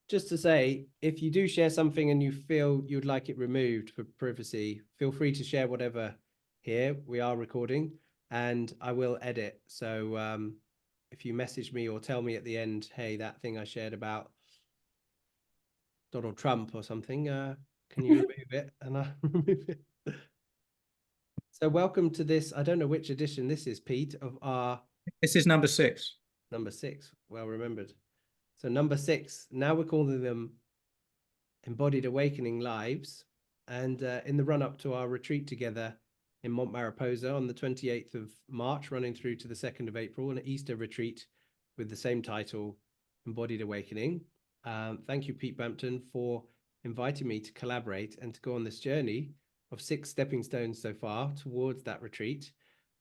just to say, if you do share something and you feel you'd like it removed for privacy, feel free to share whatever here. We are recording and I will edit. So if you message me or tell me at the end, hey, that thing I shared about Donald Trump or something, can you remove it? And I'll remove it. So welcome to this. I don't know which edition this is, Pete, of our This is number 6. number 6. Well remembered. So number 6, now we're calling them Embodied Awakening Lives. And in the run up to our retreat together in Mont Mariposa on the 28th of March, running through to the 2nd of April, an Easter retreat with the same title, Embodied Awakening. Thank you, Pete Bampton, for inviting me to collaborate and to go on this journey of 6 stepping stones so far towards that retreat.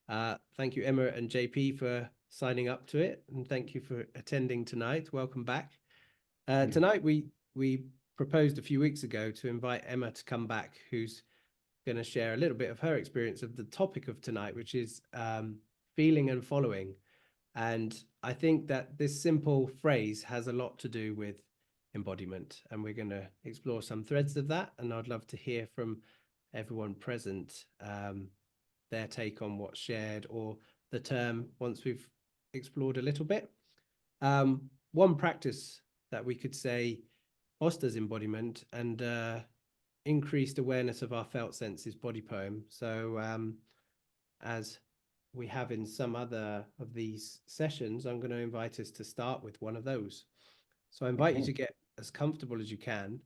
Thank you, Emma and JP, for signing up to it. And thank you for attending tonight. Welcome back. Tonight, we proposed a few weeks ago to invite Emma to come back, who's going to share a little bit of her experience of the topic of tonight, which is feeling and following. And I think that this simple phrase has a lot to do with embodiment, and we're going to explore some threads of that. And I'd love to hear from everyone present their take on what's shared or the term once we've explored a little bit. One practice that we could say fosters embodiment and increased awareness of our felt senses body poem. So as we have in some other of these sessions, I'm going to invite us to start with one of those. So I invite you to get as comfortable as you can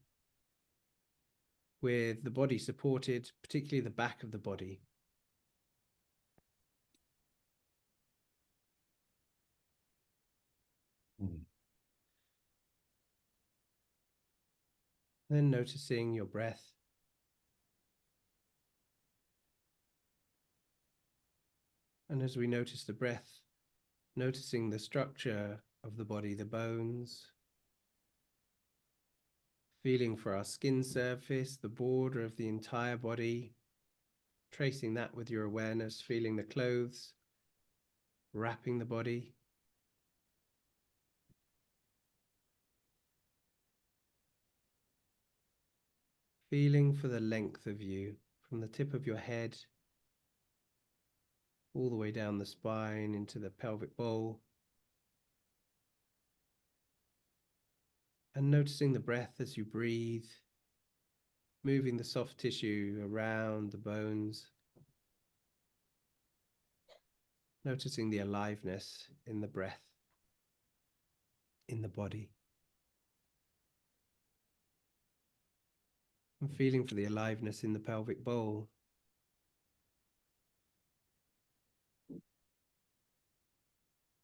with the body supported, particularly the back of the body. Then noticing your breath. And as we notice the breath, noticing the structure of the body, the bones, feeling for our skin surface, the border of the entire body, tracing that with your awareness, feeling the clothes, wrapping the body. Feeling for the length of you, from the tip of your head, all the way down the spine into the pelvic bowl. And noticing the breath as you breathe, moving the soft tissue around the bones. Noticing the aliveness in the breath, in the body. And feeling for the aliveness in the pelvic bowl.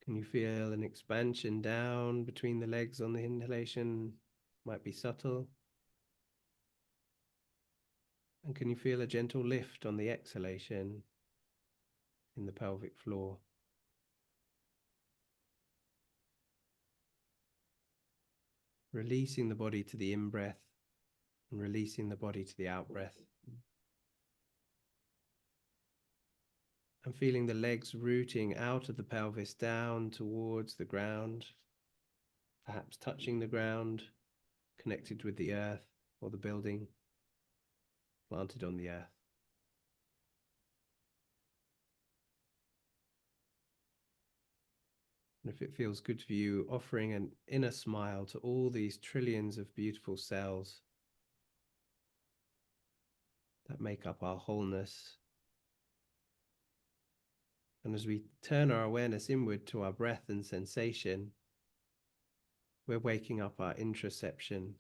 Can you feel an expansion down between the legs on the inhalation? Might be subtle. And can you feel a gentle lift on the exhalation in the pelvic floor? Releasing the body to the in-breath and releasing the body to the out-breath. And feeling the legs rooting out of the pelvis down towards the ground, perhaps touching the ground, connected with the earth or the building, planted on the earth. And if it feels good for you, offering an inner smile to all these trillions of beautiful cells that make up our wholeness. And as we turn our awareness inward to our breath and sensation, we're waking up our introception,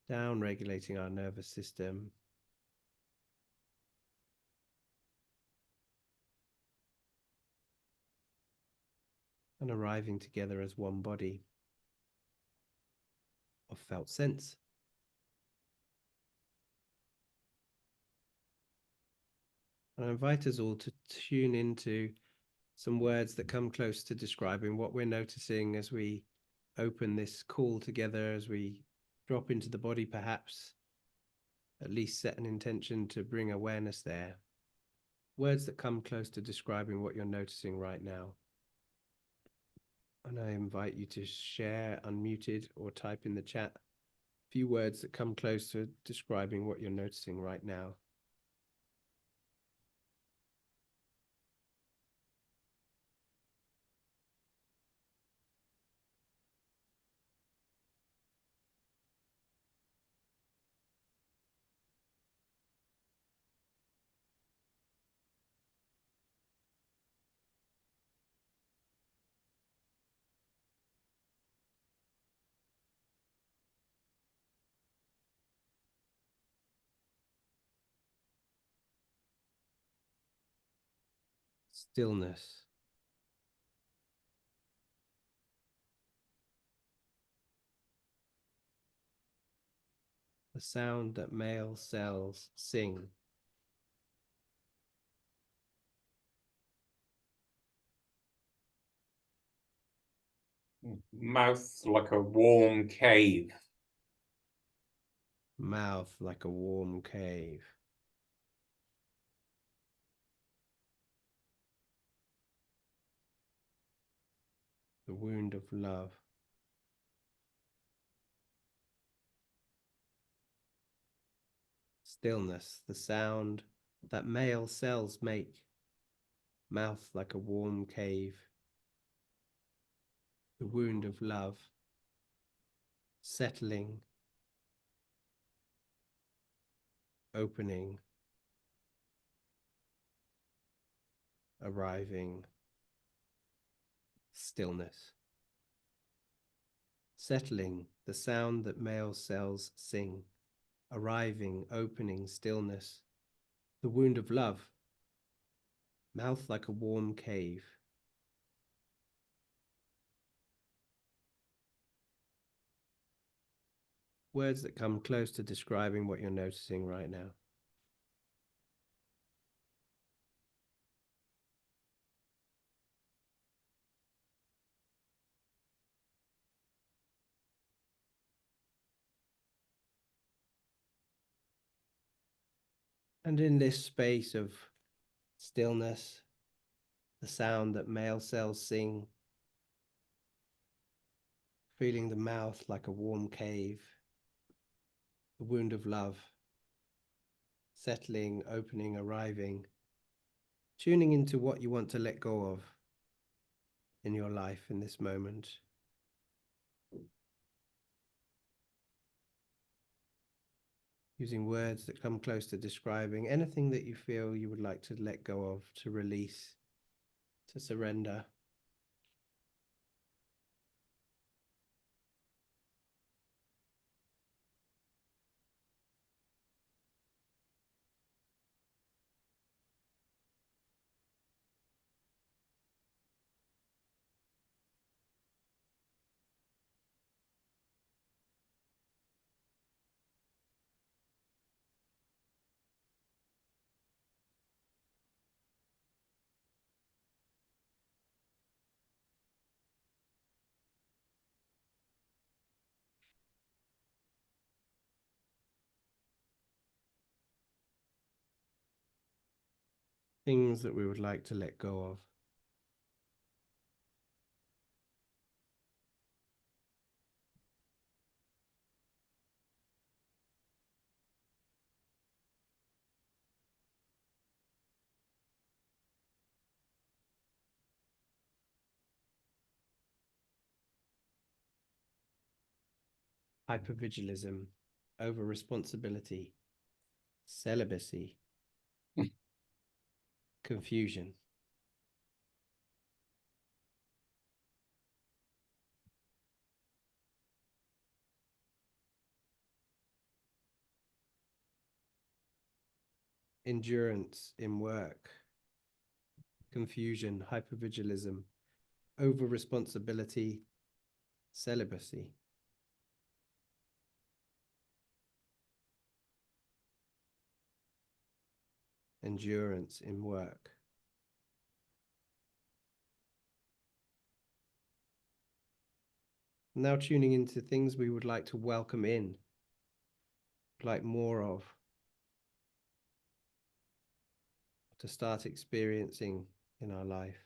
down regulating our nervous system, and arriving together as one body of felt sense. And I invite us all to tune into some words that come close to describing what we're noticing as we open this call together, as we drop into the body, perhaps at least set an intention to bring awareness there. Words that come close to describing what you're noticing right now. And I invite you to share unmuted or type in the chat a few words that come close to describing what you're noticing right now. Stillness. The sound that male cells sing. Mouth like a warm cave. Mouth like a warm cave. The wound of love. Stillness, the sound that male cells make. Mouth like a warm cave. The wound of love. Settling. Opening. Arriving. Stillness. Settling, the sound that male cells sing. Arriving, opening, stillness. The wound of love. Mouth like a warm cave. Words that come close to describing what you're noticing right now. And in this space of stillness, the sound that male cells sing, feeling the mouth like a warm cave, the wound of love, settling, opening, arriving, tuning into what you want to let go of in your life in this moment. Using words that come close to describing anything that you feel you would like to let go of, to release, to surrender. Things that we would like to let go of. Hypervigilism, over-responsibility, celibacy, confusion. Endurance in work, confusion, hypervigilism, over-responsibility, celibacy. Endurance in work. Now tuning into things we would like to welcome in, like more of, to start experiencing in our life.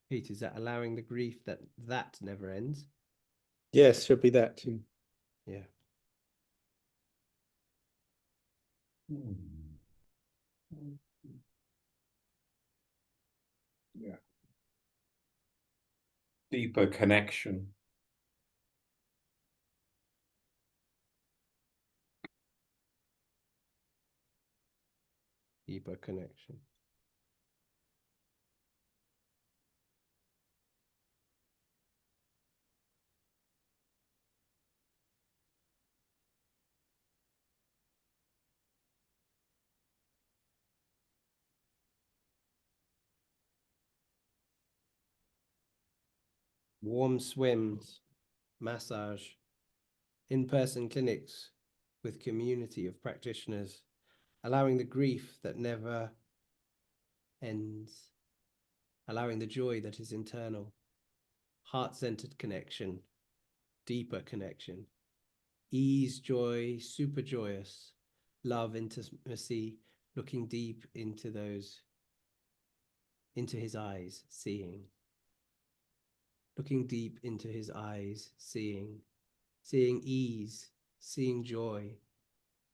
Pete, is that allowing the grief that never ends? Yes, should be that too. Yeah. Yeah. Deeper connection. Deeper connection. Warm swims, massage, in-person clinics with community of practitioners, allowing the grief that never ends, allowing the joy that is internal, heart-centered connection, deeper connection, ease, joy, super joyous, love, intimacy, looking deep into his eyes, seeing, looking deep into his eyes, seeing ease, seeing joy,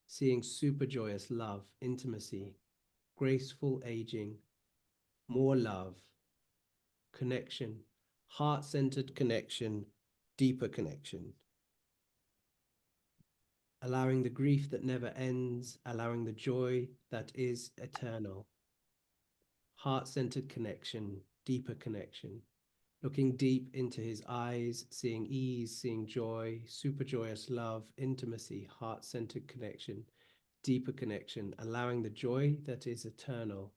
seeing super joyous love, intimacy, graceful aging, more love, connection, heart-centered connection, deeper connection, allowing the grief that never ends, allowing the joy that is eternal, heart-centered connection, deeper connection, looking deep into his eyes, seeing ease, seeing joy, super joyous love, intimacy, heart-centered connection, deeper connection, allowing the joy that is eternal,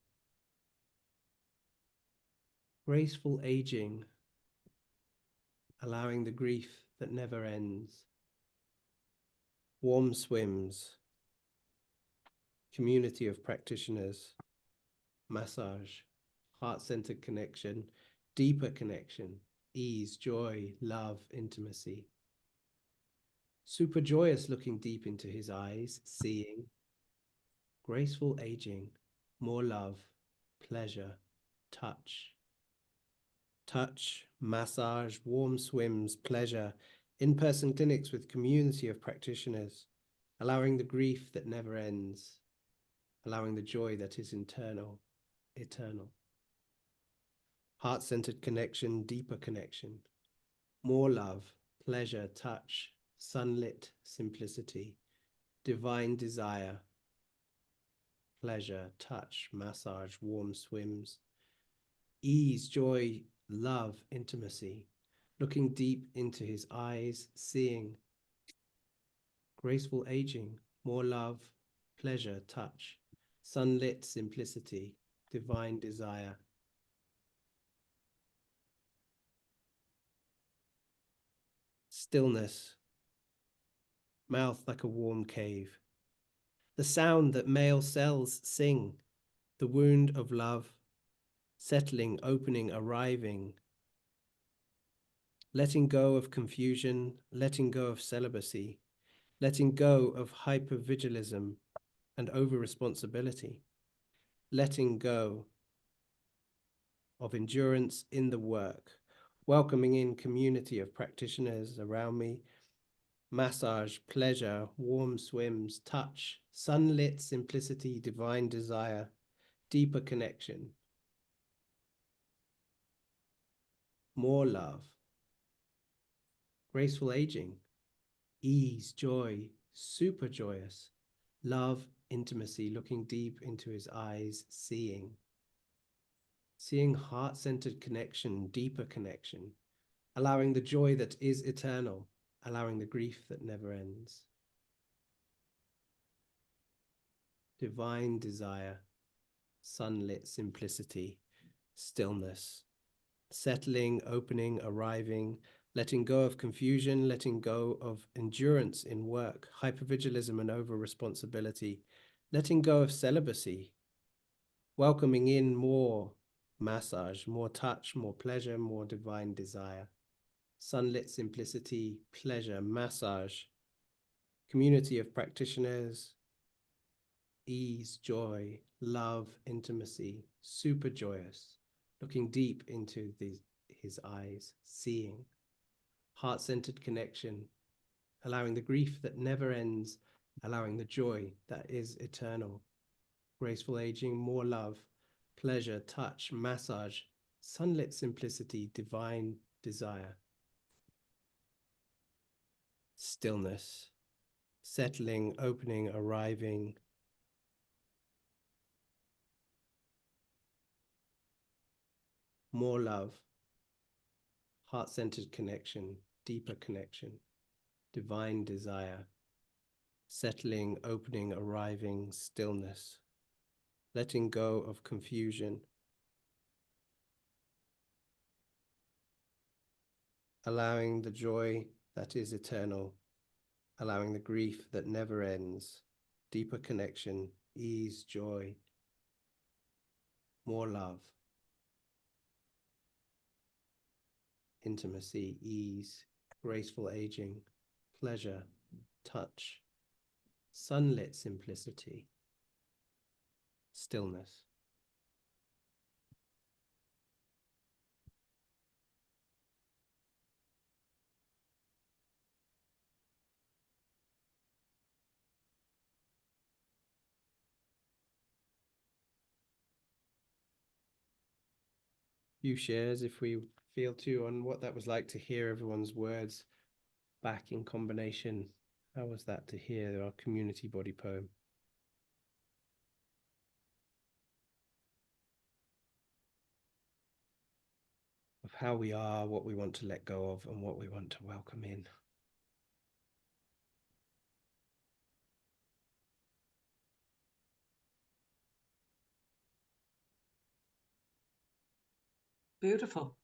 graceful aging, allowing the grief that never ends, warm swims, community of practitioners, massage, heart-centered connection, deeper connection, ease, joy, love, intimacy. Super joyous, looking deep into his eyes, seeing, graceful aging, more love, pleasure, touch, massage, warm swims, pleasure, in-person clinics with community of practitioners, allowing the grief that never ends, allowing the joy that is eternal. Heart-centered connection, deeper connection, more love, pleasure, touch, sunlit simplicity, divine desire, pleasure, touch, massage, warm swims, ease, joy, love, intimacy, looking deep into his eyes, seeing, graceful aging, more love, pleasure, touch, sunlit simplicity, divine desire. Stillness, mouth like a warm cave. The sound that male cells sing, the wound of love, settling, opening, arriving, letting go of confusion, letting go of celibacy, letting go of hypervigilism and over-responsibility, letting go of endurance in the work, welcoming in community of practitioners around me, massage, pleasure, warm swims, touch, sunlit simplicity, divine desire, deeper connection, more love, graceful aging, ease, joy, super joyous, love, intimacy, looking deep into his eyes, seeing heart-centered connection, deeper connection, allowing the joy that is eternal, allowing the grief that never ends. Divine desire, sunlit simplicity, stillness, settling, opening, arriving, letting go of confusion, letting go of endurance in work, hypervigilism and over-responsibility, letting go of celibacy, welcoming in more massage, more touch, more pleasure, more divine desire, sunlit simplicity, pleasure, massage, community of practitioners, ease, joy, love, intimacy, super joyous, looking deep into his eyes, seeing, heart-centered connection, allowing the grief that never ends, allowing the joy that is eternal, graceful aging, more love, pleasure, touch, massage, sunlit simplicity, divine desire, stillness, settling, opening, arriving, more love, heart-centered connection, deeper connection, divine desire, settling, opening, arriving, stillness, letting go of confusion, allowing the joy that is eternal, allowing the grief that never ends, deeper connection, ease, joy, more love, intimacy, ease, graceful aging, pleasure, touch, sunlit simplicity, stillness. Few shares if we feel to on what that was like to hear everyone's words back in combination. How was that to hear our community body poem? Of how we are, what we want to let go of, and what we want to welcome in. Beautiful.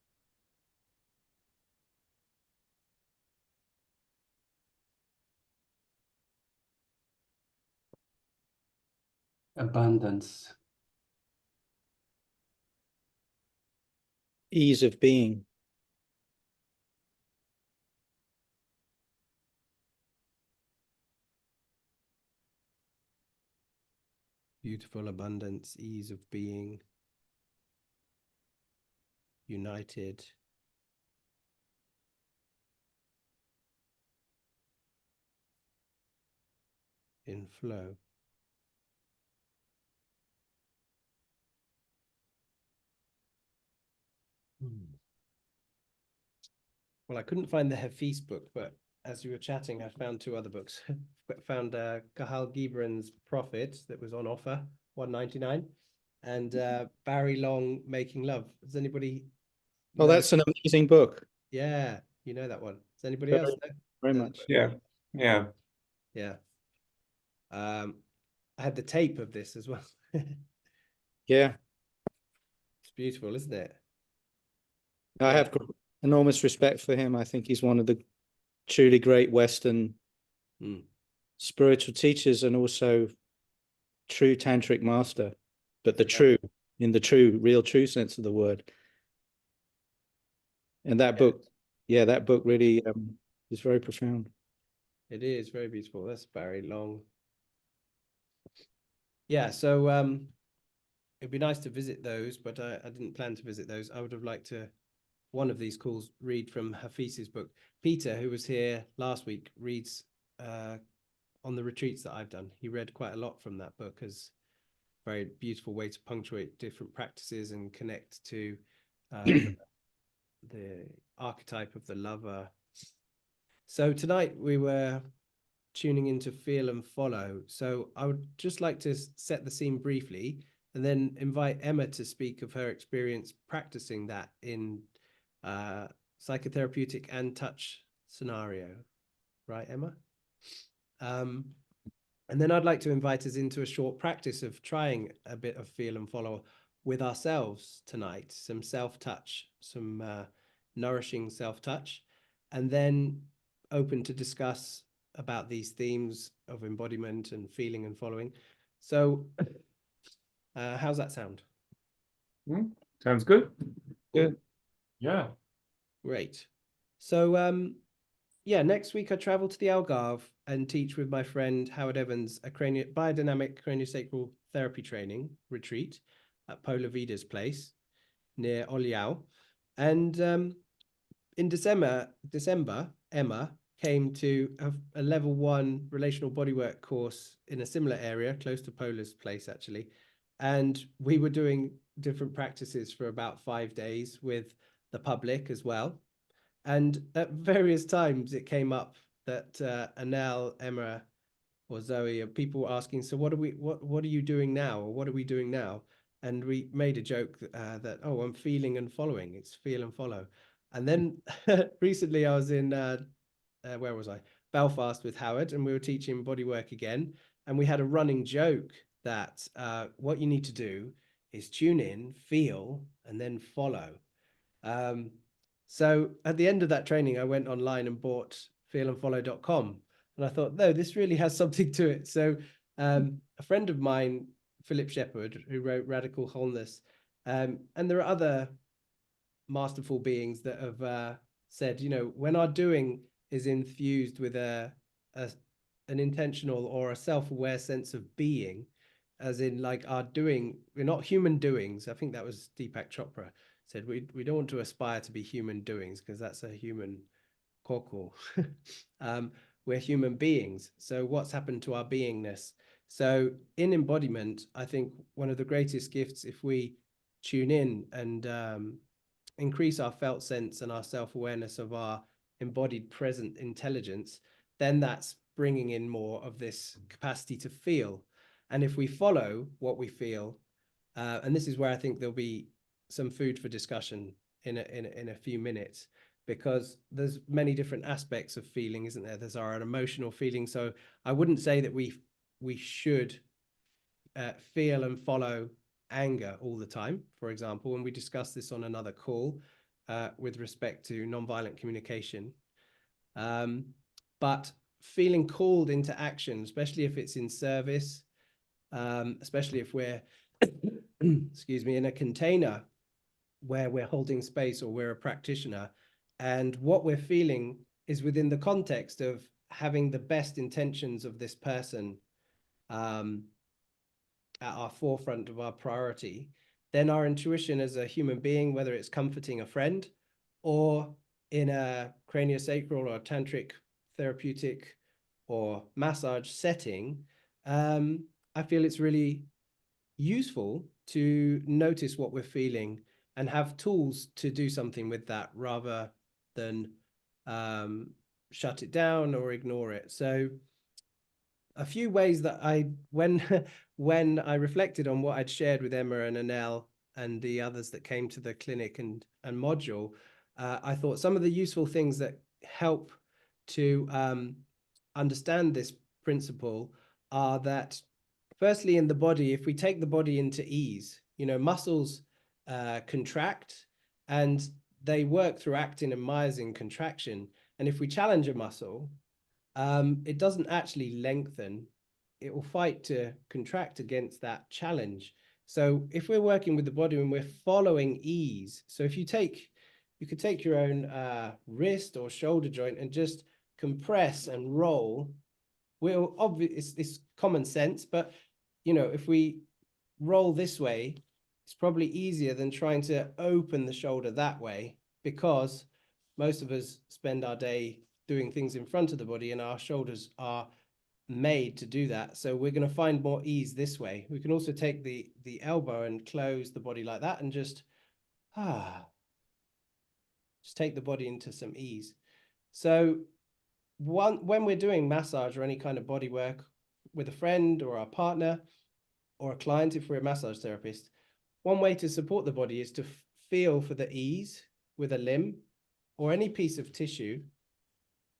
Abundance. Ease of being. Beautiful abundance, ease of being, united, in flow. Well, I couldn't find the Hafiz book, but as you were chatting, I found two other books. Found Kahal Gibran's Prophet that was on offer, $1.99, and Barry Long, Making Love. Does anybody Oh, know? that's an amazing book. Yeah, you know that one. Does anybody Very, else know? very The much. book? Yeah. Yeah. Yeah. I had the tape of this as well. Yeah, It's beautiful, isn't it? I Yeah. have enormous respect for him. I think he's one of the truly great Western spiritual teachers and also true tantric master, but the true, in the true, real true sense of the word. And that book, yeah, that book really is very profound. It is very beautiful. That's Barry Long. Yeah, so it'd be nice to visit those, but I didn't plan to visit those. I would have liked to, one of these calls, read from Hafiz's book. Peter, who was here last week, reads on the retreats that I've done. He read quite a lot from that book as a very beautiful way to punctuate different practices and connect to the archetype of the lover. So tonight we were tuning into feel and follow. So I would just like to set the scene briefly and then invite Emma to speak of her experience practicing that in psychotherapeutic and touch scenario. Right, Emma? And then I'd like to invite us into a short practice of trying a bit of feel and follow with ourselves tonight, some self-touch, some nourishing self-touch, and then open to discuss about these themes of embodiment and feeling and following. So how's that sound? Sounds good. Good. Yeah. Great. So yeah, next week I travel to the Algarve and teach with my friend Howard Evans a biodynamic craniosacral therapy training retreat at Pola Vida's place. near Oliao. And in December, Emma came to a level 1 relational bodywork course in a similar area, close to Paula's place, actually. And we were doing different practices for about 5 days with the public as well. And at various times it came up that Anel, Emma, or Zoe, people were asking, so what are you doing now? Or what are we doing now? And we made a joke that, oh, I'm feeling and following. It's feel and follow. And then recently I was in, where was I? Belfast with Howard, and we were teaching bodywork again. And we had a running joke that what you need to do is tune in, feel, and then follow. So at the end of that training, I went online and bought feelandfollow.com. And I thought, no, this really has something to it. So a friend of mine, Philip Shepherd, who wrote Radical Wholeness, and there are other masterful beings that have said, you know, when our doing is infused with an intentional or a self-aware sense of being, as in like our doing, we're not human doings. I think that was Deepak Chopra said, we don't want to aspire to be human doings because that's a human koko. We're human beings. So what's happened to our beingness? So in embodiment, I think one of the greatest gifts, if we tune in and increase our felt sense and our self-awareness of our embodied present intelligence, then that's bringing in more of this capacity to feel. And if we follow what we feel, and this is where I think there'll be some food for discussion in a few minutes, because there's many different aspects of feeling, isn't there? There's our emotional feeling. So I wouldn't say that we should feel and follow anger all the time, for example, and we discussed this on another call with respect to nonviolent communication. But feeling called into action, especially if it's in service, especially if we're, excuse me, in a container where we're holding space or we're a practitioner, and what we're feeling is within the context of having the best intentions of this person at our forefront of our priority, then our intuition as a human being, whether it's comforting a friend or in a craniosacral or tantric therapeutic or massage setting, I feel it's really useful to notice what we're feeling and have tools to do something with that rather than shut it down or ignore it. So a few ways that when I reflected on what I'd shared with Emma and Anel and the others that came to the clinic and module, I thought some of the useful things that help to understand this principle are that, firstly, in the body, if we take the body into ease, you know, muscles contract and they work through actin and myosin contraction. And if we challenge a muscle, it doesn't actually lengthen. It will fight to contract against that challenge. So if we're working with the body and we're following ease, so if you could take your own wrist or shoulder joint and just compress and roll. We'll obviously, it's common sense, but you know, if we roll this way, it's probably easier than trying to open the shoulder that way, because most of us spend our day doing things in front of the body and our shoulders are made to do that. So we're going to find more ease this way. We can also take the elbow and close the body like that and just take the body into some ease. So when we're doing massage or any kind of body work with a friend or our partner or a client, if we're a massage therapist, one way to support the body is to feel for the ease with a limb or any piece of tissue.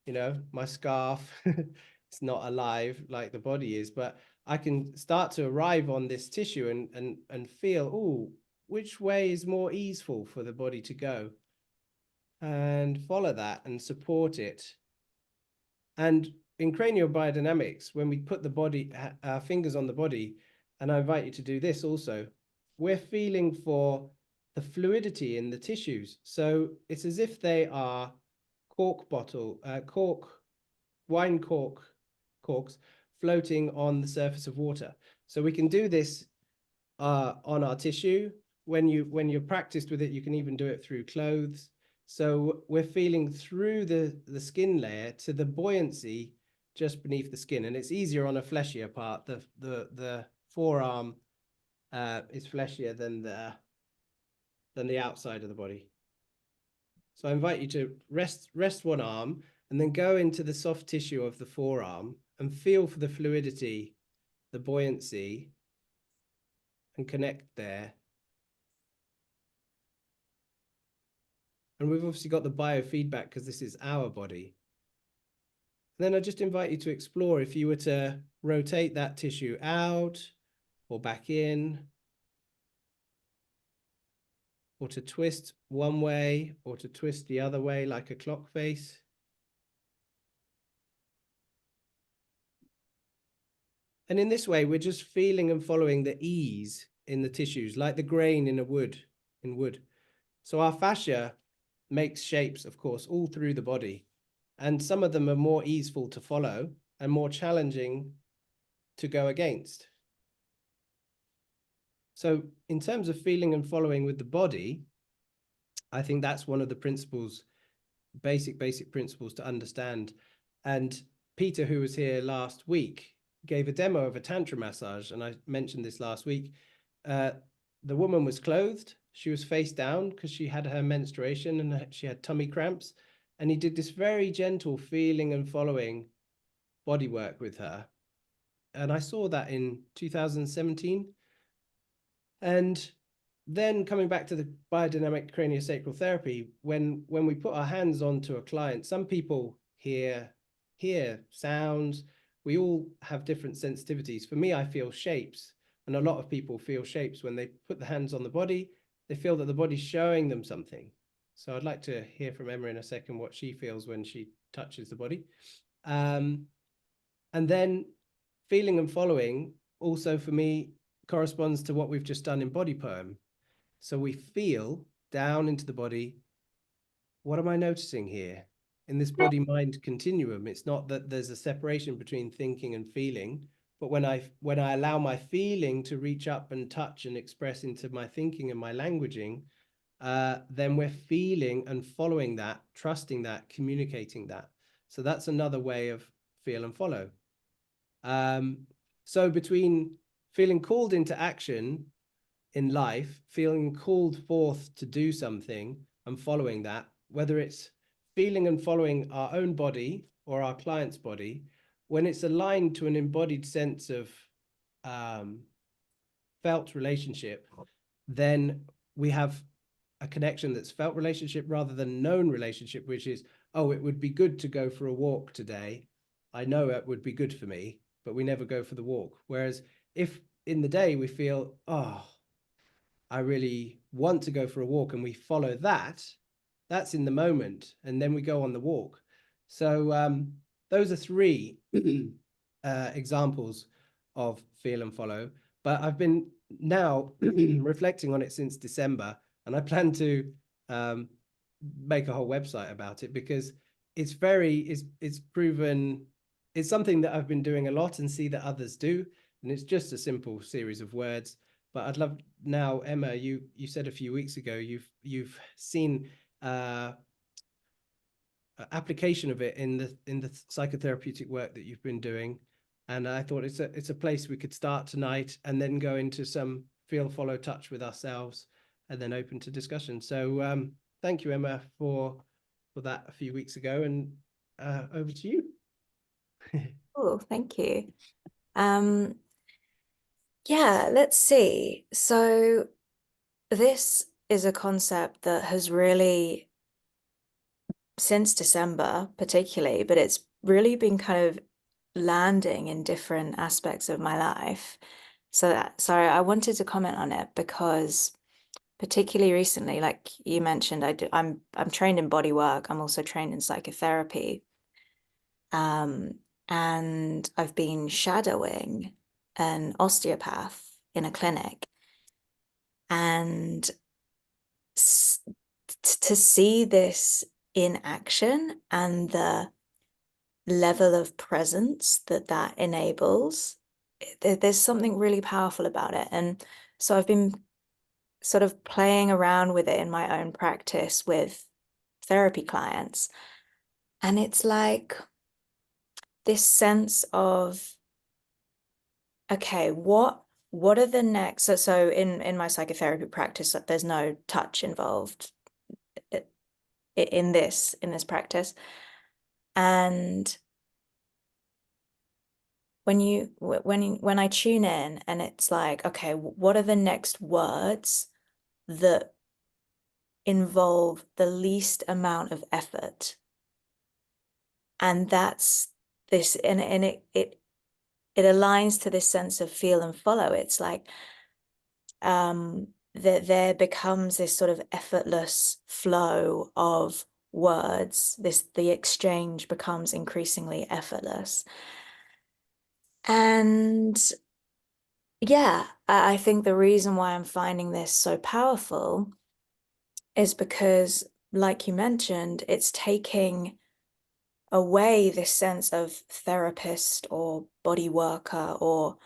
You know, my scarf, it's not alive like the body is, but I can start to arrive on this tissue and feel, oh, which way is more easeful for the body to go, and follow that and support it. And in cranial biodynamics, when we put the body, our fingers on the body, and I invite you to do this also, we're feeling for the fluidity in the tissues. So it's as if they are wine corks floating on the surface of water. So we can do this on our tissue, when you're practiced with it, you can even do it through clothes. So we're feeling through the skin layer to the buoyancy just beneath the skin, and it's easier on a fleshier part. The forearm is fleshier than the outside of the body. So I invite you to rest one arm and then go into the soft tissue of the forearm and feel for the fluidity, the buoyancy, and connect there. And we've obviously got the biofeedback because this is our body. And then I just invite you to explore if you were to rotate that tissue out or back in, or to twist one way or to twist the other way like a clock face. And in this way, we're just feeling and following the ease in the tissues, like the grain in wood. So our fascia makes shapes, of course, all through the body. And some of them are more easeful to follow and more challenging to go against. So in terms of feeling and following with the body, I think that's one of the principles, basic principles to understand. And Peter, who was here last week, gave a demo of a tantra massage. And I mentioned this last week. The woman was clothed. She was face down because she had her menstruation and she had tummy cramps. And he did this very gentle feeling and following body work with her. And I saw that in 2017. And then coming back to the biodynamic craniosacral therapy, when we put our hands onto a client, some people hear sounds. We all have different sensitivities. For me, I feel shapes. And a lot of people feel shapes when they put the hands on the body. They feel that the body's showing them something. So I'd like to hear from Emma in a second what she feels when she touches the body. And then feeling and following also for me corresponds to what we've just done in Body Poem. So we feel down into the body. What am I noticing here? In this body-mind continuum, it's not that there's a separation between thinking and feeling, but when I allow my feeling to reach up and touch and express into my thinking and my languaging, then we're feeling and following that, trusting that, communicating that. So that's another way of feel and follow. So between feeling called into action in life, feeling called forth to do something and following that, whether it's feeling and following our own body or our client's body, when it's aligned to an embodied sense of felt relationship, then we have a connection that's felt relationship rather than known relationship, which is, oh, it would be good to go for a walk today. I know it would be good for me, but we never go for the walk. Whereas if in the day we feel, oh, I really want to go for a walk, and we follow that, that's in the moment, and then we go on the walk. So those are three examples of feel and follow. But I've been now reflecting on it since December, and I plan to make a whole website about it because it's proven, it's something that I've been doing a lot and see that others do, and it's just a simple series of words. But I'd love now, Emma, you said a few weeks ago you've seen application of it in the psychotherapeutic work that you've been doing, and I thought it's a place we could start tonight and then go into some feel, follow, touch with ourselves, and then open to discussion. So thank you, Emma, for that a few weeks ago, and over to you. Oh, thank you. Yeah, let's see. So this is a concept that has really, since December particularly, but it's really been kind of landing in different aspects of my life. So I wanted to comment on it because particularly recently, like you mentioned, I'm trained in body work. I'm also trained in psychotherapy. And I've been shadowing an osteopath in a clinic, and to see this in action and the level of presence that enables, there's something really powerful about it. And so I've been sort of playing around with it in my own practice with therapy clients. And it's like this sense of, okay, what are the next, so in my psychotherapy practice, there's no touch involved in this practice. And when I tune in and it's like, okay, what are the next words that involve the least amount of effort? And that's this, and it aligns to this sense of feel and follow. It's like that there becomes this sort of effortless flow of words. The exchange becomes increasingly effortless. And yeah, I think the reason why I'm finding this so powerful is because, like you mentioned, it's taking away this sense of therapist or body worker or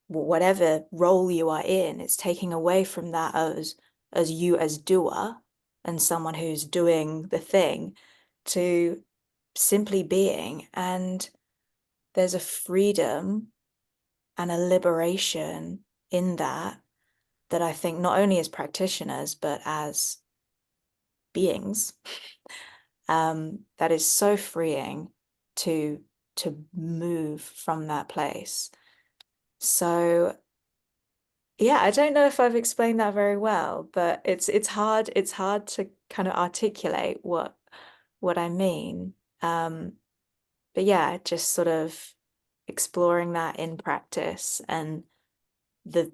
whatever role you are in. It's taking away from that as you as doer and someone who's doing the thing to simply being. And there's a freedom and a liberation in that I think not only as practitioners, but as beings, that is so freeing to move from that place. So yeah, I don't know if I've explained that very well, but it's hard to kind of articulate what I mean. But yeah, just sort of exploring that in practice and the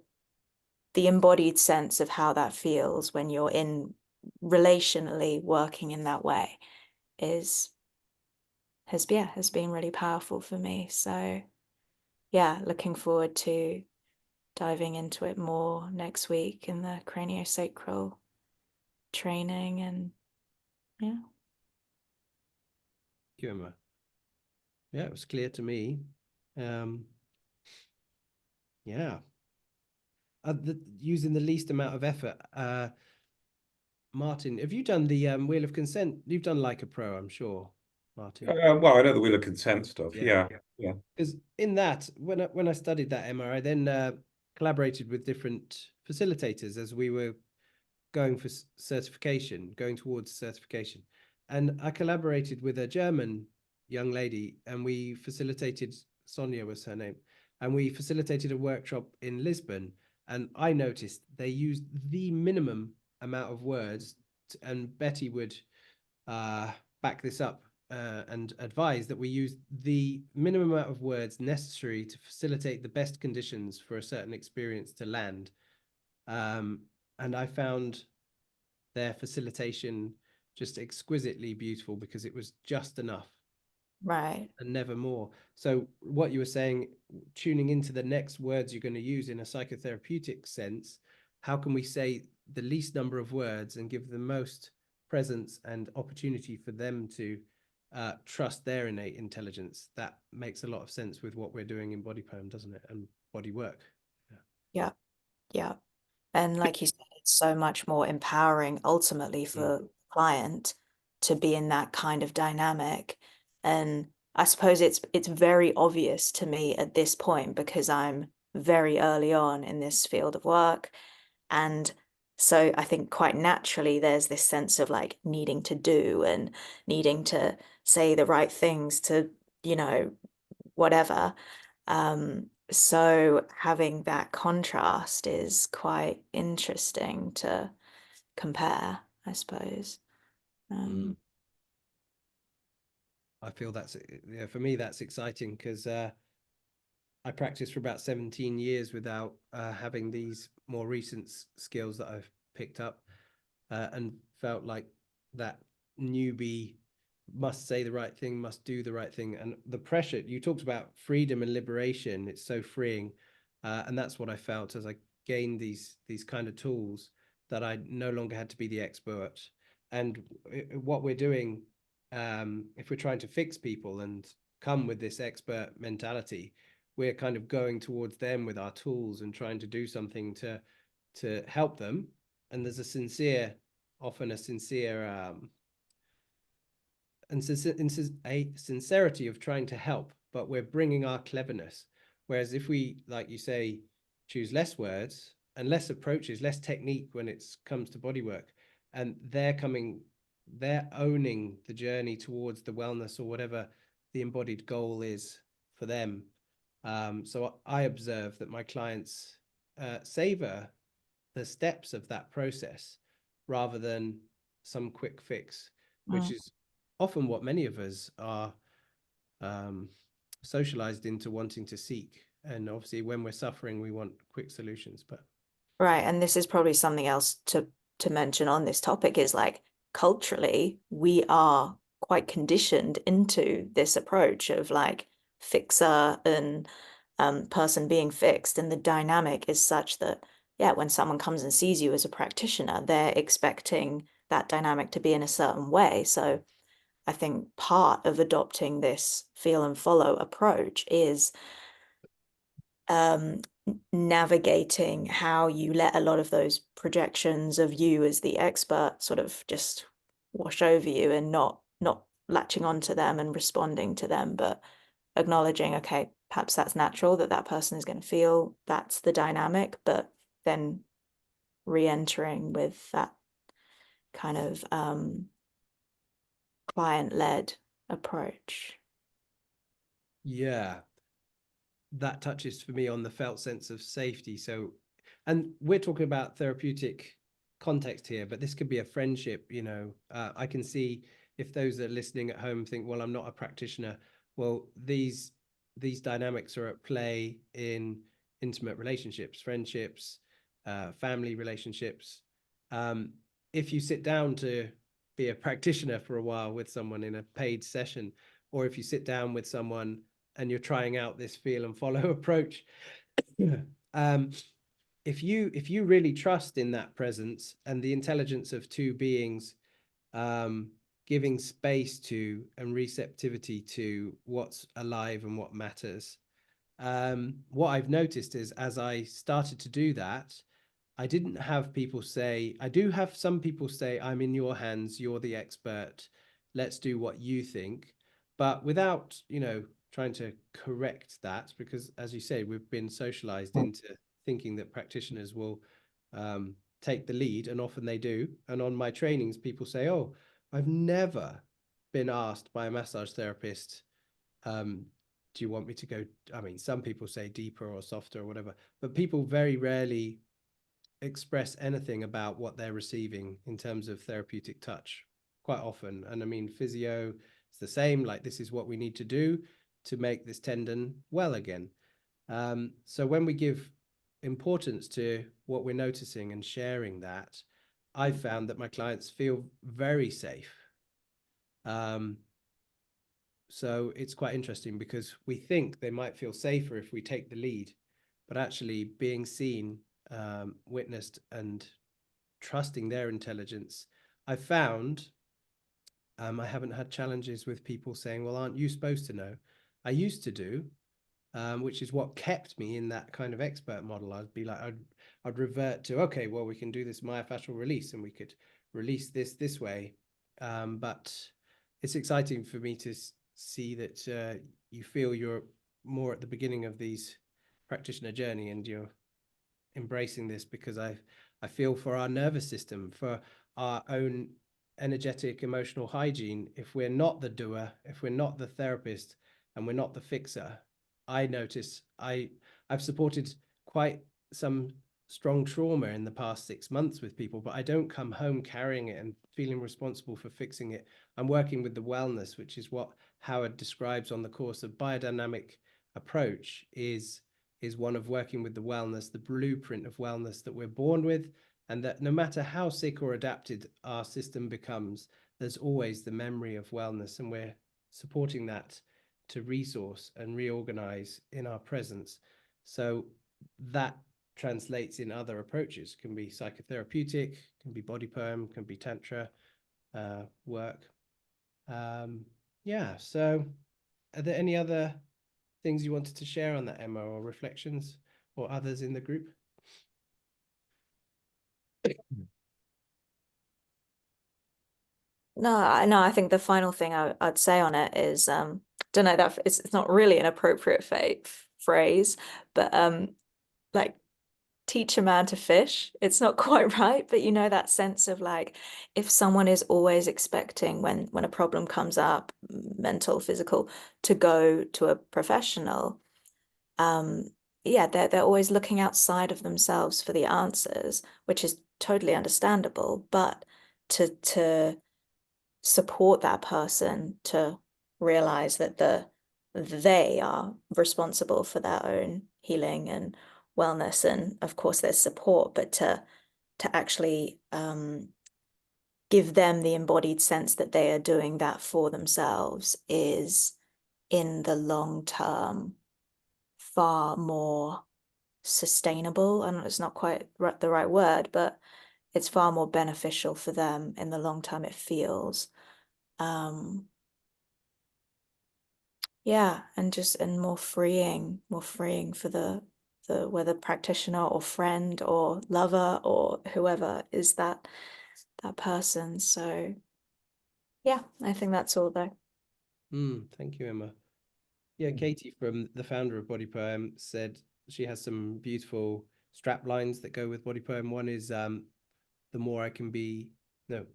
embodied sense of how that feels when you're in relationally working in that way has been really powerful for me. So yeah, looking forward to diving into it more next week in the craniosacral training. And yeah. Thank you, Emma. Yeah, it was clear to me. Yeah. Using the least amount of effort. Martin, have you done the Wheel of Consent? You've done like a pro, I'm sure, Martin. Well, I know the Wheel of Consent stuff. Yeah. Because in that, when I studied that, Emma, I then collaborated with different facilitators as we were going for certification, going towards certification. And I collaborated with a German young lady, and we facilitated, Sonia was her name, and we facilitated a workshop in Lisbon. And I noticed they used the minimum amount of words, and Betty would back this up and advise that we use the minimum amount of words necessary to facilitate the best conditions for a certain experience to land. And I found their facilitation just exquisitely beautiful because it was just enough. Right. And never more. So what you were saying, tuning into the next words you're going to use in a psychotherapeutic sense, how can we say the least number of words and give the most presence and opportunity for them to trust their innate intelligence? That makes a lot of sense with what we're doing in Body Poem, doesn't it? And body work. Yeah. Yeah. And like you said, it's so much more empowering ultimately for the client to be in that kind of dynamic. And I suppose it's very obvious to me at this point because I'm very early on in this field of work. And so I think quite naturally there's this sense of like needing to do and needing to say the right things to, whatever. So having that contrast is quite interesting to compare, I suppose. I feel that's, yeah, for me, that's exciting because I practiced for about 17 years without having these more recent skills that I've picked up and felt like that newbie must say the right thing, must do the right thing. And the pressure, you talked about freedom and liberation, it's so freeing. And that's what I felt as I gained these kind of tools, that I no longer had to be the expert. And what we're doing, if we're trying to fix people and come with this expert mentality, we're kind of going towards them with our tools and trying to do something to to help them, and there's often a sincere a sincerity of trying to help, but we're bringing our cleverness. Whereas if we, like you say, choose less words and less approaches, less technique when it comes to bodywork, and they're owning the journey towards the wellness or whatever the embodied goal is for them. So I observe that my clients savor the steps of that process rather than some quick fix, which is often what many of us are socialized into wanting to seek. And obviously when we're suffering, we want quick solutions. But right, and this is probably something else to mention on this topic, is like culturally we are quite conditioned into this approach of like fixer and person being fixed, and the dynamic is such that, yeah, when someone comes and sees you as a practitioner, they're expecting that dynamic to be in a certain way. So I think part of adopting this feel and follow approach is navigating how you let a lot of those projections of you as the expert sort of just wash over you, and not latching onto them and responding to them, but acknowledging, okay, perhaps that's natural that that person is going to feel that's the dynamic, but then re-entering with that kind of client-led approach. yeah, that touches for me on the felt sense of safety. So, and we're talking about therapeutic context here, but this could be a friendship. I can see if those that are listening at home think, well, I'm not a practitioner. Well, these dynamics are at play in intimate relationships, friendships, family relationships. If you sit down to be a practitioner for a while with someone in a paid session, or if you sit down with someone and you're trying out this feel and follow approach, if you really trust in that presence and the intelligence of two beings, giving space to and receptivity to what's alive and what matters, what I've noticed is, as I started to do that, I didn't have people say, I do have some people say, I'm in your hands, you're the expert, let's do what you think, but without, trying to correct that, because as you say, we've been socialized into thinking that practitioners will take the lead, and often they do. And on my trainings, people say, oh, I've never been asked by a massage therapist, do you want me to go? I mean, some people say deeper or softer or whatever, but people very rarely express anything about what they're receiving in terms of therapeutic touch quite often. And I mean, physio is the same, like this is what we need to do to make this tendon well again. So when we give importance to what we're noticing and sharing that, I've found that my clients feel very safe. So it's quite interesting, because we think they might feel safer if we take the lead, but actually being seen, witnessed, and trusting their intelligence, I found I haven't had challenges with people saying, well, aren't you supposed to know? I used to do, which is what kept me in that kind of expert model. I'd be like, I'd revert to, okay, well, we can do this myofascial release and we could release this way. But it's exciting for me to see that you feel you're more at the beginning of these practitioner journey, and you're embracing this, because I feel for our nervous system, for our own energetic emotional hygiene. If we're not the doer, if we're not the therapist, and we're not the fixer, I notice I've supported quite some strong trauma in the past 6 months with people, but I don't come home carrying it and feeling responsible for fixing it. I'm working with the wellness, which is what Howard describes on the course. Of biodynamic approach is one of working with the wellness, the blueprint of wellness that we're born with, and that no matter how sick or adapted our system becomes, there's always the memory of wellness, and we're supporting that to resource and reorganize in our presence. So that translates in other approaches, can be psychotherapeutic, can be body perm, can be tantra work. Yeah, so are there any other things you wanted to share on that, Emma, or reflections, or others in the group? No, I think the final thing I'd say on it is, don't know that it's not really an appropriate phrase, but like teach a man to fish. It's not quite right, but you know that sense of like, if someone is always expecting when a problem comes up, mental, physical, to go to a professional, yeah, they're always looking outside of themselves for the answers, which is totally understandable, but to support that person to realize that they are responsible for their own healing and wellness, and of course there's support, but to actually give them the embodied sense that they are doing that for themselves is, in the long term, far more sustainable. And it's not quite the right word, but it's far more beneficial for them in the long term, it feels. Yeah, and more freeing for the whether practitioner or friend or lover or whoever is that person. So yeah, I think that's all though. Thank you, Emma. Yeah, Katie, from the founder of Body Poem, said she has some beautiful strap lines that go with Body Poem. One is the more I can be, no,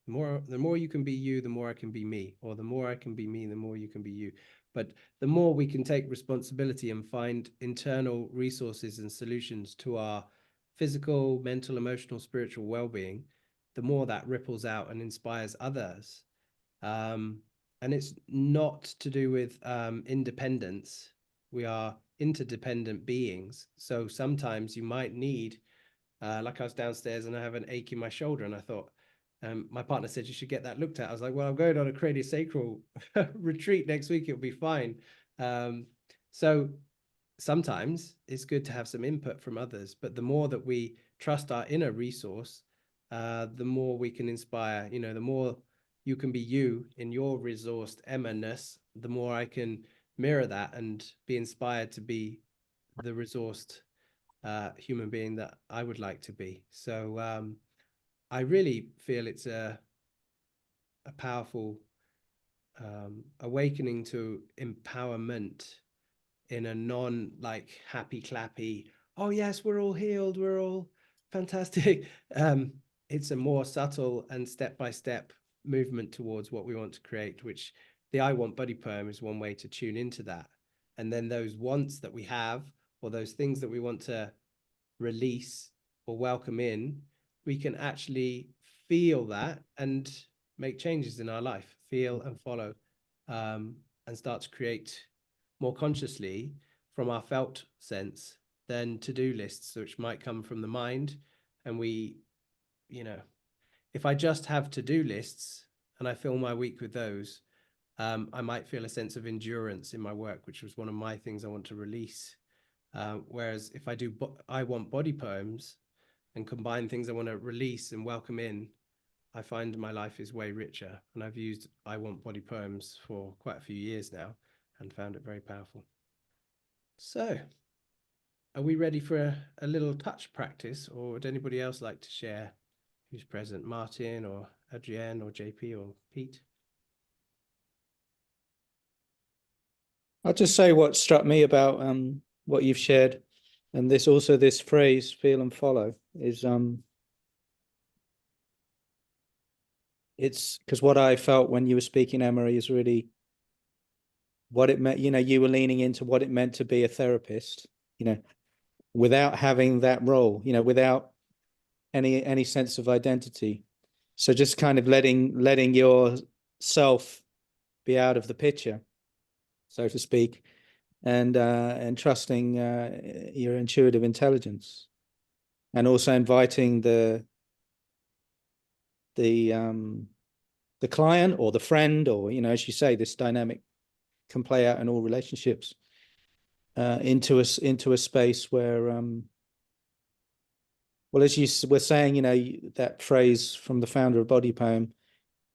the more you can be you, the more I can be me, or the more I can be me, the more you can be you. But the more we can take responsibility and find internal resources and solutions to our physical, mental, emotional, spiritual well-being, the more that ripples out and inspires others. And it's not to do with independence. We are interdependent beings. So sometimes you might need, like I was downstairs and I have an ache in my shoulder, and I thought, my partner said you should get that looked at. I was like, well, I'm going on a craniosacral retreat next week. It'll be fine. So sometimes it's good to have some input from others, but the more that we trust our inner resource, the more we can inspire. You know, the more you can be you in your resourced Emma-ness, the more I can mirror that and be inspired to be the resourced human being that I would like to be. So I really feel it's a powerful awakening to empowerment in a non like happy clappy, oh yes, we're all healed, we're all fantastic. It's a more subtle and step-by-step movement towards what we want to create, which the I Want Body Poem is one way to tune into that. And then those wants that we have, or those things that we want to release or welcome in, we can actually feel that and make changes in our life, feel and follow, and start to create more consciously from our felt sense than to-do lists, which might come from the mind. And we, you know, if I just have to-do lists and I fill my week with those, I might feel a sense of endurance in my work, which was one of my things I want to release. Whereas if I do I Want Body Poems and combine things I want to release and welcome in, I find my life is way richer. And I've used I Want Body Poems for quite a few years now and found it very powerful. So are we ready for a little touch practice, or would anybody else like to share who's present? Martin or Adrienne or JP or Pete? I'll just say what struck me about what you've shared, and this phrase, feel and follow, is it's because what I felt when you were speaking, Emery, is really what it meant. You know, you were leaning into what it meant to be a therapist, you know, without having that role, you know, without any sense of identity. So just kind of letting yourself be out of the picture, so to speak, and trusting your intuitive intelligence, and also inviting the client or the friend, or, you know, as you say, this dynamic can play out in all relationships, into a space where, well, as you were saying, you know, that phrase from the founder of Body Poem,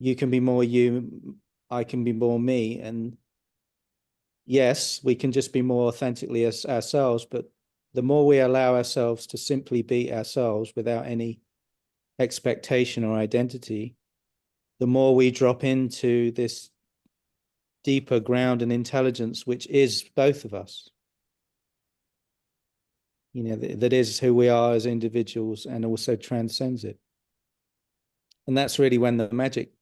you can be more you, I can be more me. And yes, we can just be more authentically as ourselves, but the more we allow ourselves to simply be ourselves without any expectation or identity, the more we drop into this deeper ground and intelligence, which is both of us. That is who we are as individuals and also transcends it. And that's really when the magic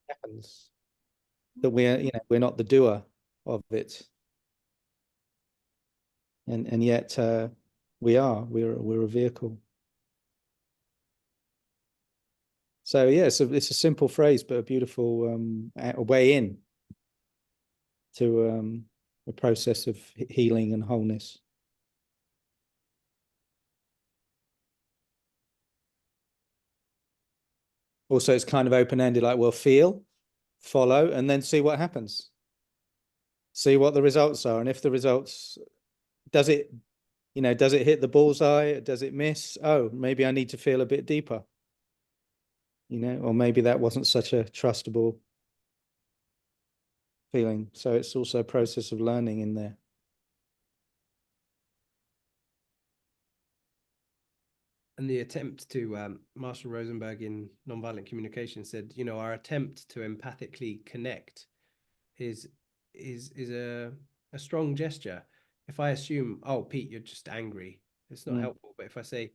happens. That we're not the doer of it. And yet we're a vehicle. So yeah, it's a simple phrase, but a beautiful way in to a process of healing and wholeness. Also, it's kind of open-ended, like, well, feel, follow, and then see what happens. See what the results are. And if the results, does it hit the bullseye? Does it miss? Oh, maybe I need to feel a bit deeper. Or maybe that wasn't such a trustable feeling. So it's also a process of learning in there. And the attempt to, Marshall Rosenberg in Nonviolent Communication said, our attempt to empathically connect is a strong gesture. If I assume, oh, Pete, you're just angry, it's not helpful. But if I say,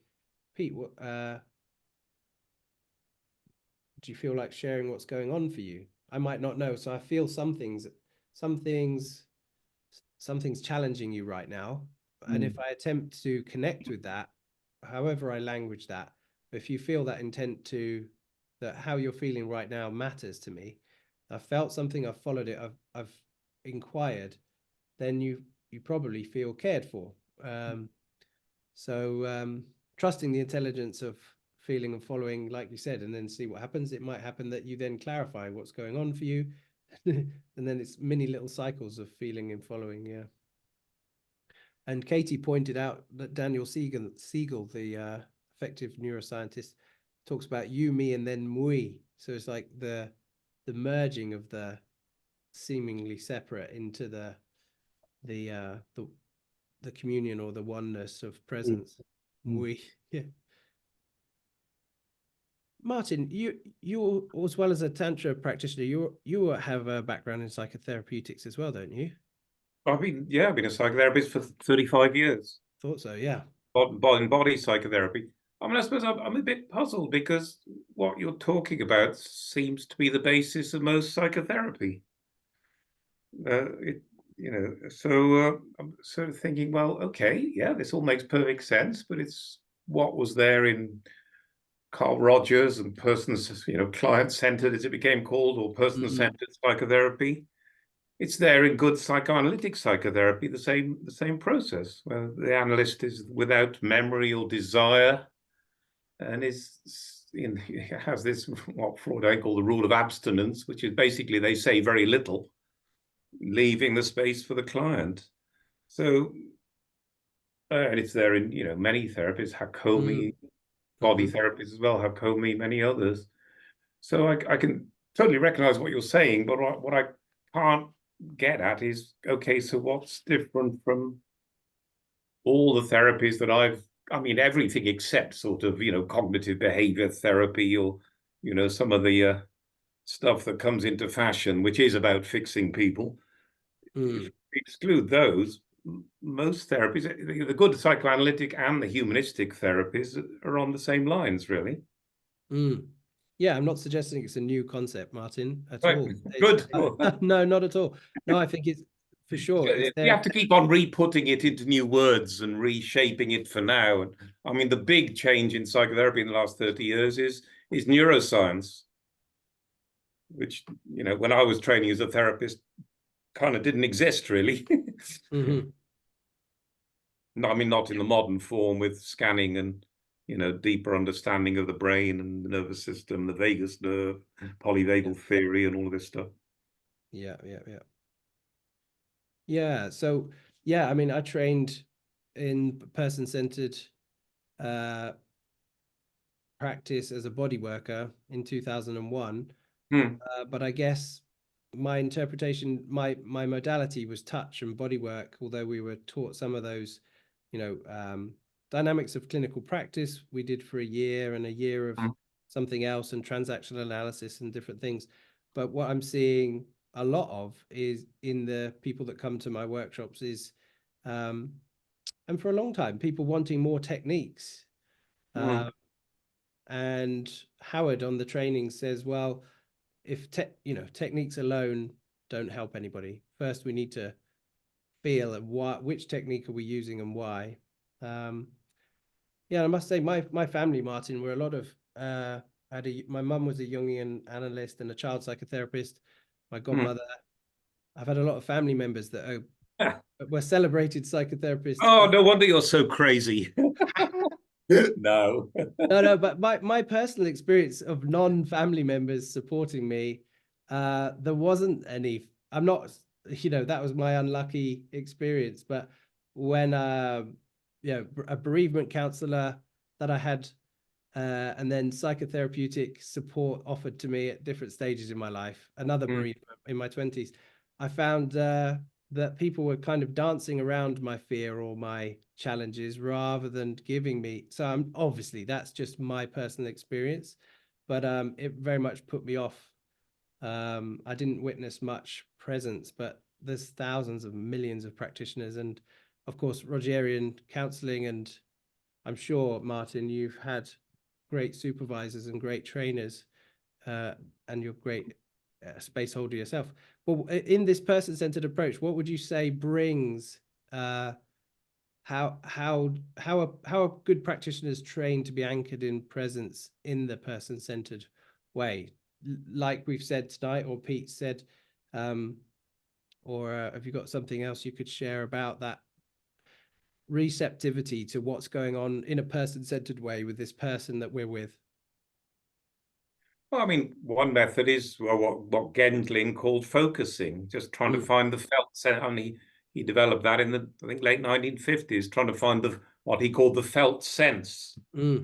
Pete, what, do you feel like sharing what's going on for you? I might not know. So I feel something's challenging you right now. And if I attempt to connect with that, however I language that, if you feel that intent that how you're feeling right now matters to me, I've felt something, I've followed it, I've inquired, then you probably feel cared for. So trusting the intelligence of feeling and following, like you said, and then see what happens. It might happen that you then clarify what's going on for you. And then it's many little cycles of feeling and following. Yeah. And Katie pointed out that Daniel Siegel, the effective neuroscientist, talks about you, me, and then mui. So it's like the merging of the seemingly separate into the communion or the oneness of presence. Mui. Yeah. Martin, you as well as a Tantra practitioner, you have a background in psychotherapeutics as well, don't you? I've been a psychotherapist for 35 years. Thought so, yeah. Body psychotherapy. I mean, I suppose I'm a bit puzzled because what you're talking about seems to be the basis of most psychotherapy. So I'm sort of thinking, well, okay, yeah, this all makes perfect sense, but it's what was there in Carl Rogers and client-centered, as it became called, or person-centered psychotherapy. It's there in good psychoanalytic psychotherapy, the same process, where the analyst is without memory or desire, and has this what Freud call the rule of abstinence, which is basically they say very little, leaving the space for the client. So, and it's there in many therapies, Hakomi, body therapies as well, Hakomi, many others. So I can totally recognize what you're saying, but what I can't get at is, okay, so what's different from all the therapies that everything except sort of cognitive behavior therapy, or some of the stuff that comes into fashion, which is about fixing people. If we exclude those, most therapies, the good psychoanalytic and the humanistic therapies, are on the same lines, really. Yeah, I'm not suggesting it's a new concept, Martin, at right. all. Good. No, not at all. No, I think it's for sure. You have to keep on re-putting it into new words and reshaping it for now. And I mean, the big change in psychotherapy in the last 30 years is neuroscience, which, when I was training as a therapist, kind of didn't exist, really. No, I mean, not in the modern form with scanning and deeper understanding of the brain and the nervous system, the vagus nerve, polyvagal theory, and all of this stuff. Yeah. So, I mean, I trained in person-centered practice as a body worker in 2001. But I guess my interpretation, my modality was touch and body work, although we were taught some of those, dynamics of clinical practice we did for a year, and a year of something else, and transactional analysis and different things. But what I'm seeing a lot of is in the people that come to my workshops is, and for a long time, people wanting more techniques. And Howard on the training says, well, if techniques alone don't help anybody. First, we need to feel which technique are we using and why. Yeah, I must say my family, Martin, were a lot of my mum was a Jungian analyst and a child psychotherapist. My godmother. I've had a lot of family members that were celebrated psychotherapists. Oh, no wonder you're so crazy. No. No, but my personal experience of non-family members supporting me, there wasn't any. I'm not, that was my unlucky experience. But when a bereavement counselor that I had, and then psychotherapeutic support offered to me at different stages in my life, another bereavement in my 20s, I found that people were kind of dancing around my fear or my challenges rather than giving me. So obviously that's just my personal experience, but it very much put me off. I didn't witness much presence, but there's thousands of millions of practitioners, and of course Rogerian counseling, and I'm sure, Martin, you've had great supervisors and great trainers, and you're great space holder yourself. Well, in this person-centered approach, what would you say brings how are good practitioners trained to be anchored in presence in the person-centered way, like we've said tonight, or Pete said, or have you got something else you could share about that receptivity to what's going on in a person-centered way with this person that we're with? Well, I mean, one method is what Gendlin called focusing, just trying to find the felt sense. I mean, he developed that in the, I think, late 1950s, trying to find what he called the felt sense. Which,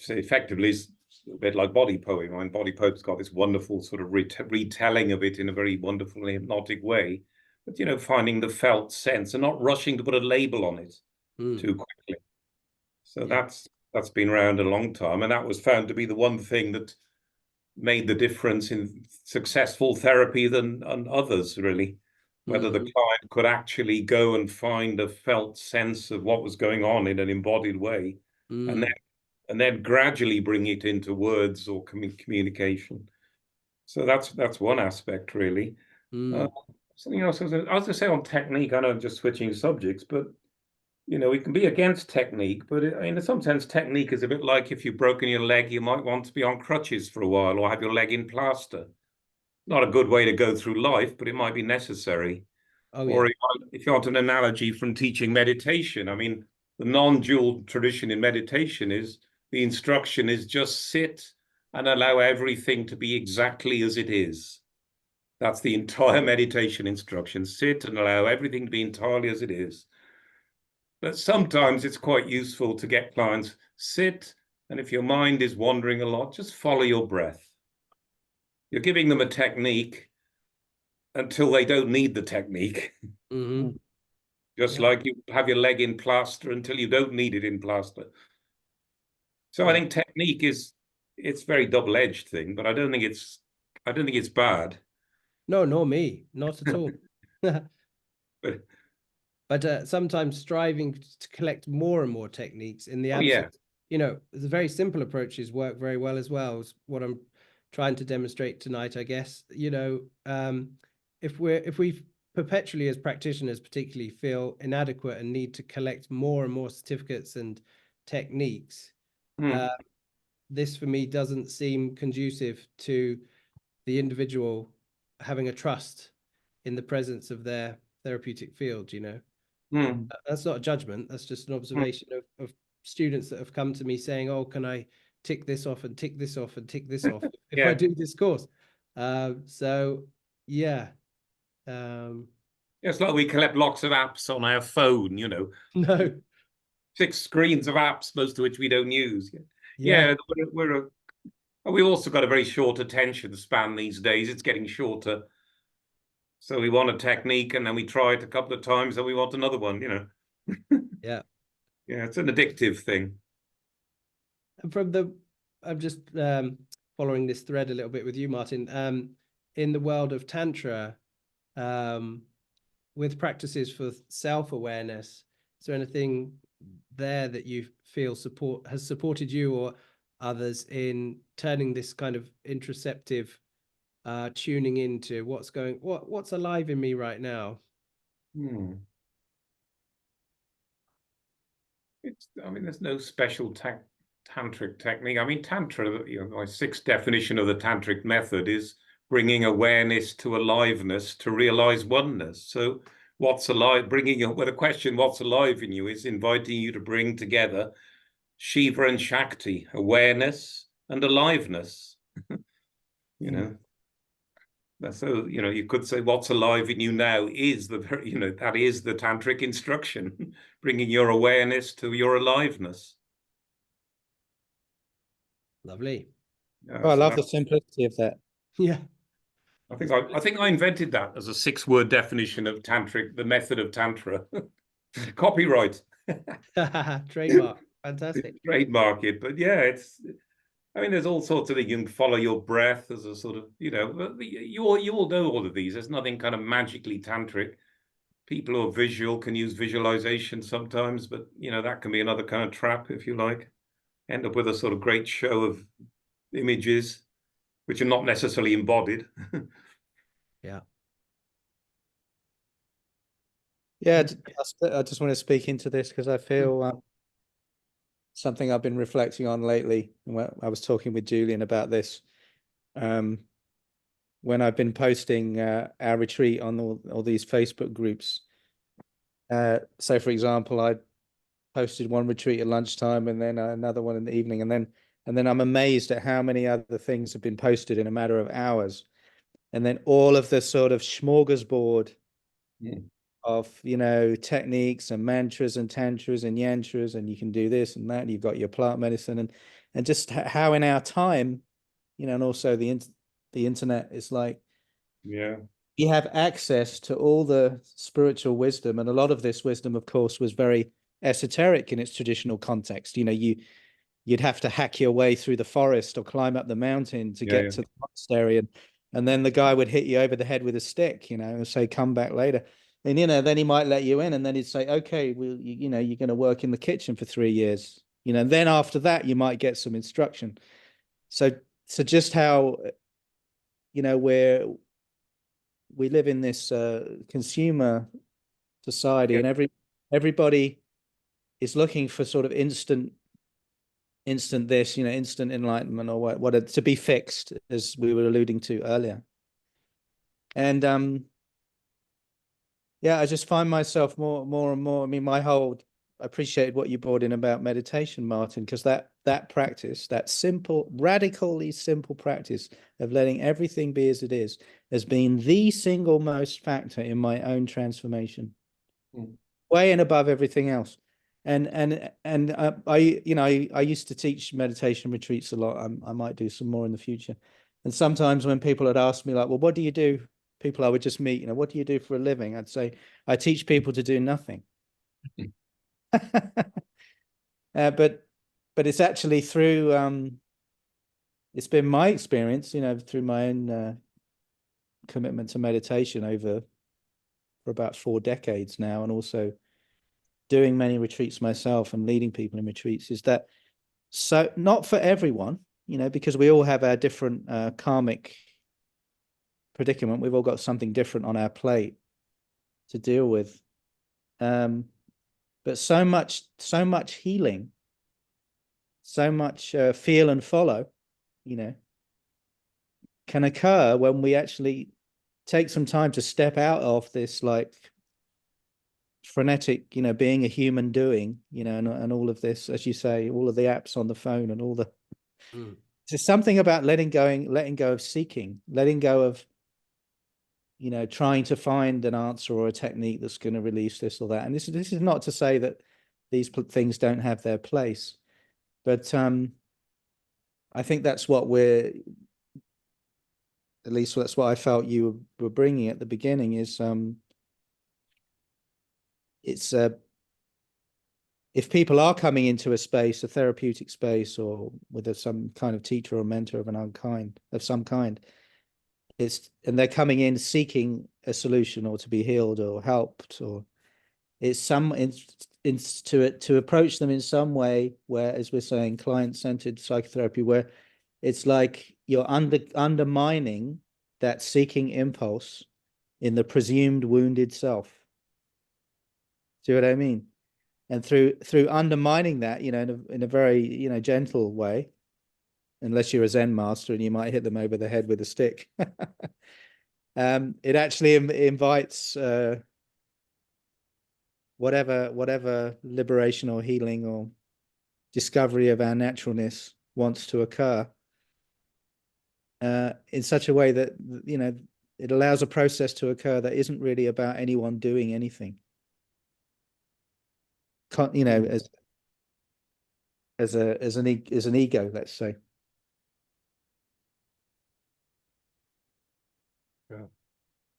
effectively is a bit like body poem. I mean, body poem's got this wonderful sort of retelling of it in a very wonderfully hypnotic way. But, finding the felt sense and not rushing to put a label on it too quickly. So that's been around a long time, and that was found to be the one thing that made the difference in successful than others, really. Whether the client could actually go and find a felt sense of what was going on in an embodied way, and then gradually bring it into words or communication. So that's one aspect, really. Something else I was going to say on technique. I know I'm just switching subjects, but we can be against technique, but in some sense, technique is a bit like if you've broken your leg, you might want to be on crutches for a while or have your leg in plaster. Not a good way to go through life, but it might be necessary. Or if you want an analogy from teaching meditation, I mean, the non-dual tradition in meditation is the instruction is just sit and allow everything to be exactly as it is. That's the entire meditation instruction. Sit and allow everything to be entirely as it is. But sometimes it's quite useful to get clients sit, and if your mind is wandering a lot, just follow your breath. You're giving them a technique until they don't need the technique. Just like you have your leg in plaster until you don't need it in plaster. So I think technique it's very double-edged thing, but I don't think it's bad. No, nor me, not at all. But sometimes striving to collect more and more techniques in the absence, the very simple approaches work very well as well, is what I'm trying to demonstrate tonight, I guess. If we perpetually as practitioners particularly feel inadequate and need to collect more and more certificates and techniques, this for me doesn't seem conducive to the individual having a trust in the presence of their therapeutic field. That's not a judgment, that's just an observation of students that have come to me saying, oh, can I tick this off and tick this off and tick this off if I do this course? It's like we collect lots of apps on our phone, No. 6 screens of apps, most of which we don't use. We've also got a very short attention span these days. It's getting shorter. So we want a technique and then we try it a couple of times and we want another one, Yeah. Yeah, it's an addictive thing. And I'm just following this thread a little bit with you, Martin. In the world of Tantra, with practices for self-awareness, is there anything there that you feel has supported you or others in turning this kind of introspective tuning into what's alive in me right now? I mean, there's no special tantric technique. I mean, Tantra, my sixth definition of the tantric method is bringing awareness to aliveness to realize oneness. So what's alive, the question, what's alive in you, is inviting you to bring together Shiva and Shakti, awareness and aliveness. you know, so, you could say what's alive in you now is that is the tantric instruction, bringing your awareness to your aliveness. Lovely. Oh, I love the simplicity of that. Yeah. I think I invented that as a 6-word definition of tantric, the method of tantra. Copyright. Trademark. Fantastic. Trademark it, but yeah, I mean, there's all sorts of things. You can follow your breath as a sort of, you all know all of these. There's nothing kind of magically tantric. People who are visual can use visualization sometimes, but that can be another kind of trap, if you like. End up with a sort of great show of images, which are not necessarily embodied. Yeah. Yeah, I just want to speak into this because I feel something I've been reflecting on lately. I was talking with Julian about this. When I've been posting our retreat on all these Facebook groups. So, for example, I posted one retreat at lunchtime and then another one in the evening, and then I'm amazed at how many other things have been posted in a matter of hours, and then all of the sort of smorgasbord of techniques and mantras and tantras and yantras, and you can do this and that, and you've got your plant medicine, and just how in our time, and also the internet is like, you have access to all the spiritual wisdom, and a lot of this wisdom, of course, was very esoteric in its traditional context. You'd have to hack your way through the forest or climb up the mountain to get to the monastery, and then the guy would hit you over the head with a stick, and say, come back later. And then he might let you in, and then he'd say, okay, well, you're going to work in the kitchen for 3 years. And then after that you might get some instruction. So just how we live in this consumer society, and everybody is looking for sort of instant this, instant enlightenment, or what to be fixed, as we were alluding to earlier. And yeah, I just find myself more and more. I mean, I appreciated what you brought in about meditation, Martin, because that practice, that simple, radically simple practice of letting everything be as it is, has been the single most factor in my own transformation, way and above everything else. And I used to teach meditation retreats a lot. I might do some more in the future. And sometimes when people had asked me, like, well, what do you do? People I would just meet, what do you do for a living? I'd say, I teach people to do nothing. But it's actually through, it's been my experience, through my own commitment to meditation for about 4 decades now, and also doing many retreats myself and leading people in retreats, is that, so not for everyone, because we all have our different karmic predicament. We've all got something different on our plate to deal with. But so much healing, so much feel and follow, can occur when we actually take some time to step out of this like frenetic, being a human doing, and all of this, as you say, all of the apps on the phone and all the. There's something about letting go of seeking, letting go of trying to find an answer or a technique that's going to release this or that. And this is not to say that these things don't have their place, but I think that's what at least that's what I felt you were bringing at the beginning, is it's if people are coming into a space, a therapeutic space, or with some kind of teacher or mentor of some kind, and they're coming in seeking a solution or to be healed or helped, or to approach them in some way where, as we're saying, client-centered psychotherapy, where it's like you're undermining that seeking impulse in the presumed wounded self. See what I mean? And through undermining that, in a very, gentle way, unless you're a Zen master and you might hit them over the head with a stick, it actually invites whatever liberation or healing or discovery of our naturalness wants to occur, in such a way that, it allows a process to occur that isn't really about anyone doing anything. As an ego, let's say. Yeah.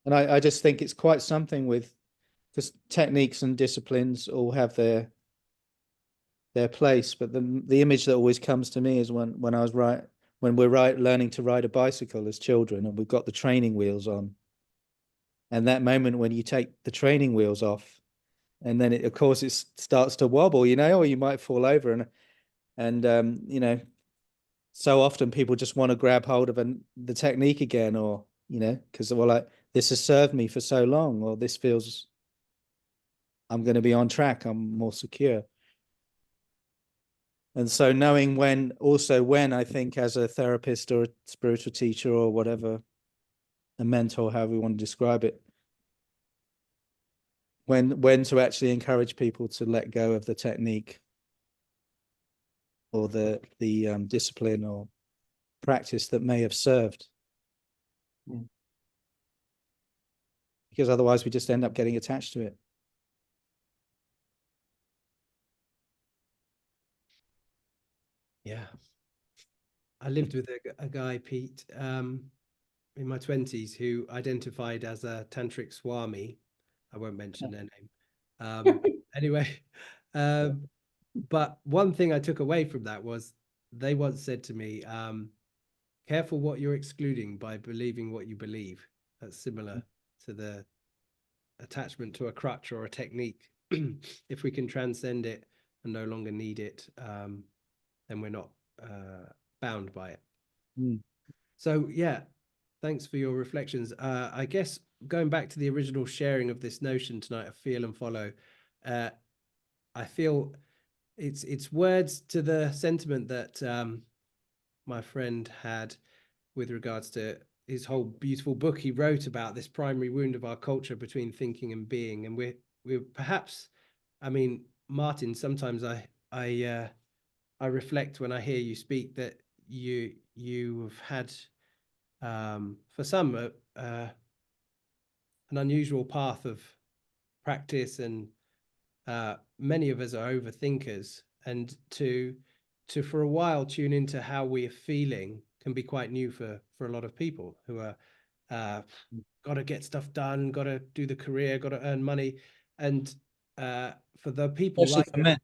And I just think it's quite something with, because techniques and disciplines all have their place, but the image that always comes to me is when we're learning to ride a bicycle as children, and we've got the training wheels on, and that moment when you take the training wheels off, and then it starts to wobble, or you might fall over, and so often people just want to grab hold of the technique again, or because like, this has served me for so long, or this feels I'm going to be on track, I'm more secure. And so knowing when I think, as a therapist or a spiritual teacher or whatever, a mentor, however we want to describe it, when to actually encourage people to let go of the technique or the discipline or practice that may have served. Because otherwise we just end up getting attached to it. Yeah. I lived with a guy, Pete, in my 20s, who identified as a tantric swami. I won't mention their name. Anyway, but one thing I took away from that was they once said to me, careful what you're excluding by believing what you believe. That's similar to the attachment to a crutch or a technique. If we can transcend it and no longer need it, then we're not bound by it. So yeah, thanks for your reflections. I guess going back to the original sharing of this notion tonight of feel and follow, I feel it's words to the sentiment that my friend had with regards to his whole beautiful book he wrote about this primary wound of our culture between thinking and being. And we're perhaps, I mean, Martin, sometimes I reflect when I hear you speak that you've had, for some, an unusual path of practice, and many of us are overthinkers, and to for a while tune into how we are feeling can be quite new for a lot of people who are got to get stuff done, got to do the career, got to earn money, and for the people Especially for men.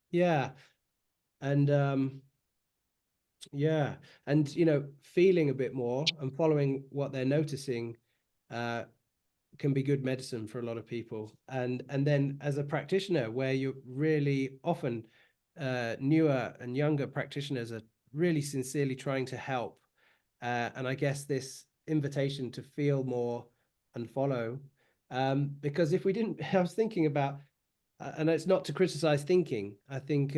Yeah. And yeah, and feeling a bit more and following what they're noticing can be good medicine for a lot of people. And then as a practitioner, where you're really often newer and younger practitioners are really sincerely trying to help, and I guess this invitation to feel more and follow, because if we didn't, I was thinking about, and it's not to criticize thinking, I think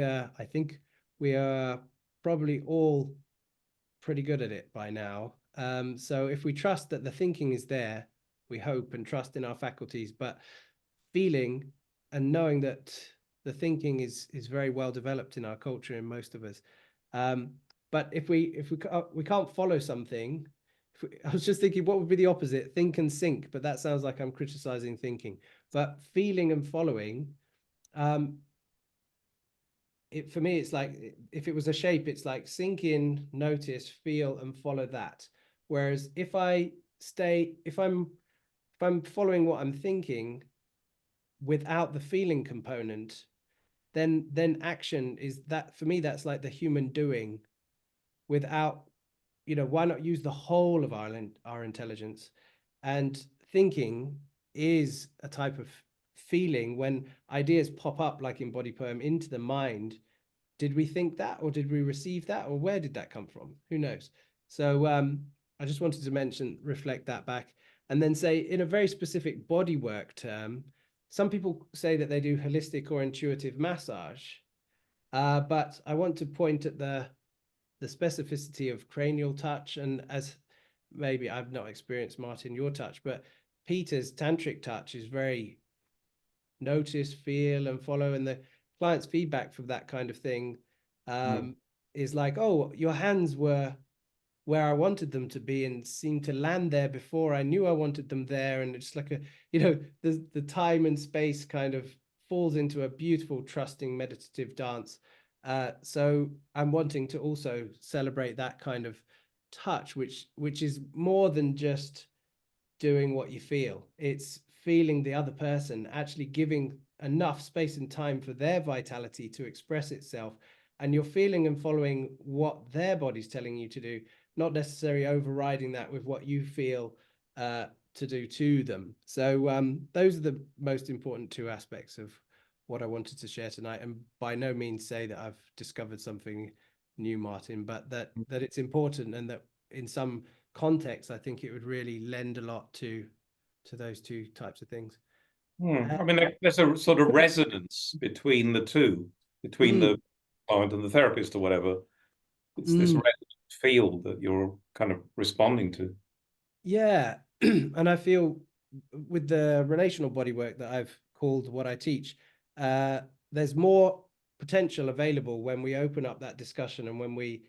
we are probably all pretty good at it by now. So if we trust that the thinking is there, we hope and trust in our faculties, but feeling and knowing that the thinking is very well developed in our culture, in most of us. But if we can't follow something, I was just thinking, what would be the opposite? Think and sink, but that sounds like I'm criticizing thinking. But feeling and following, for me, it's like, if it was a shape, it's like sink in, notice, feel, and follow that. Whereas if I'm following what I'm thinking without the feeling component, then action is that, for me, that's like the human doing without, why not use the whole of our intelligence? And thinking is a type of feeling. When ideas pop up, like in Body Poem, into the mind, did we think that, or did we receive that, or where did that come from? Who knows? So I just wanted to reflect that back, and then say, in a very specific bodywork term, some people say that they do holistic or intuitive massage, but I want to point at the specificity of cranial touch. And as maybe I've not experienced, Martin, your touch, but Peter's tantric touch is very notice, feel, and follow. And the client's feedback from that kind of thing is like, oh, your hands were where I wanted them to be and seemed to land there before I knew I wanted them there. And it's like the time and space kind of falls into a beautiful, trusting, meditative dance. So I'm wanting to also celebrate that kind of touch, which is more than just doing what you feel. It's feeling the other person, actually giving enough space and time for their vitality to express itself. And you're feeling and following what their body's telling you to do, not necessarily overriding that with what you feel to do to them. So those are the most important two aspects of what I wanted to share tonight. And by no means say that I've discovered something new, Martin, but that it's important, and that in some context, I think it would really lend a lot to those two types of things. I mean, there's a sort of resonance between the two, between the client and the therapist or whatever. It's this resonant field that you're kind of responding to. Yeah. And I feel with the relational bodywork that I've called what I teach, there's more potential available when we open up that discussion, and when we,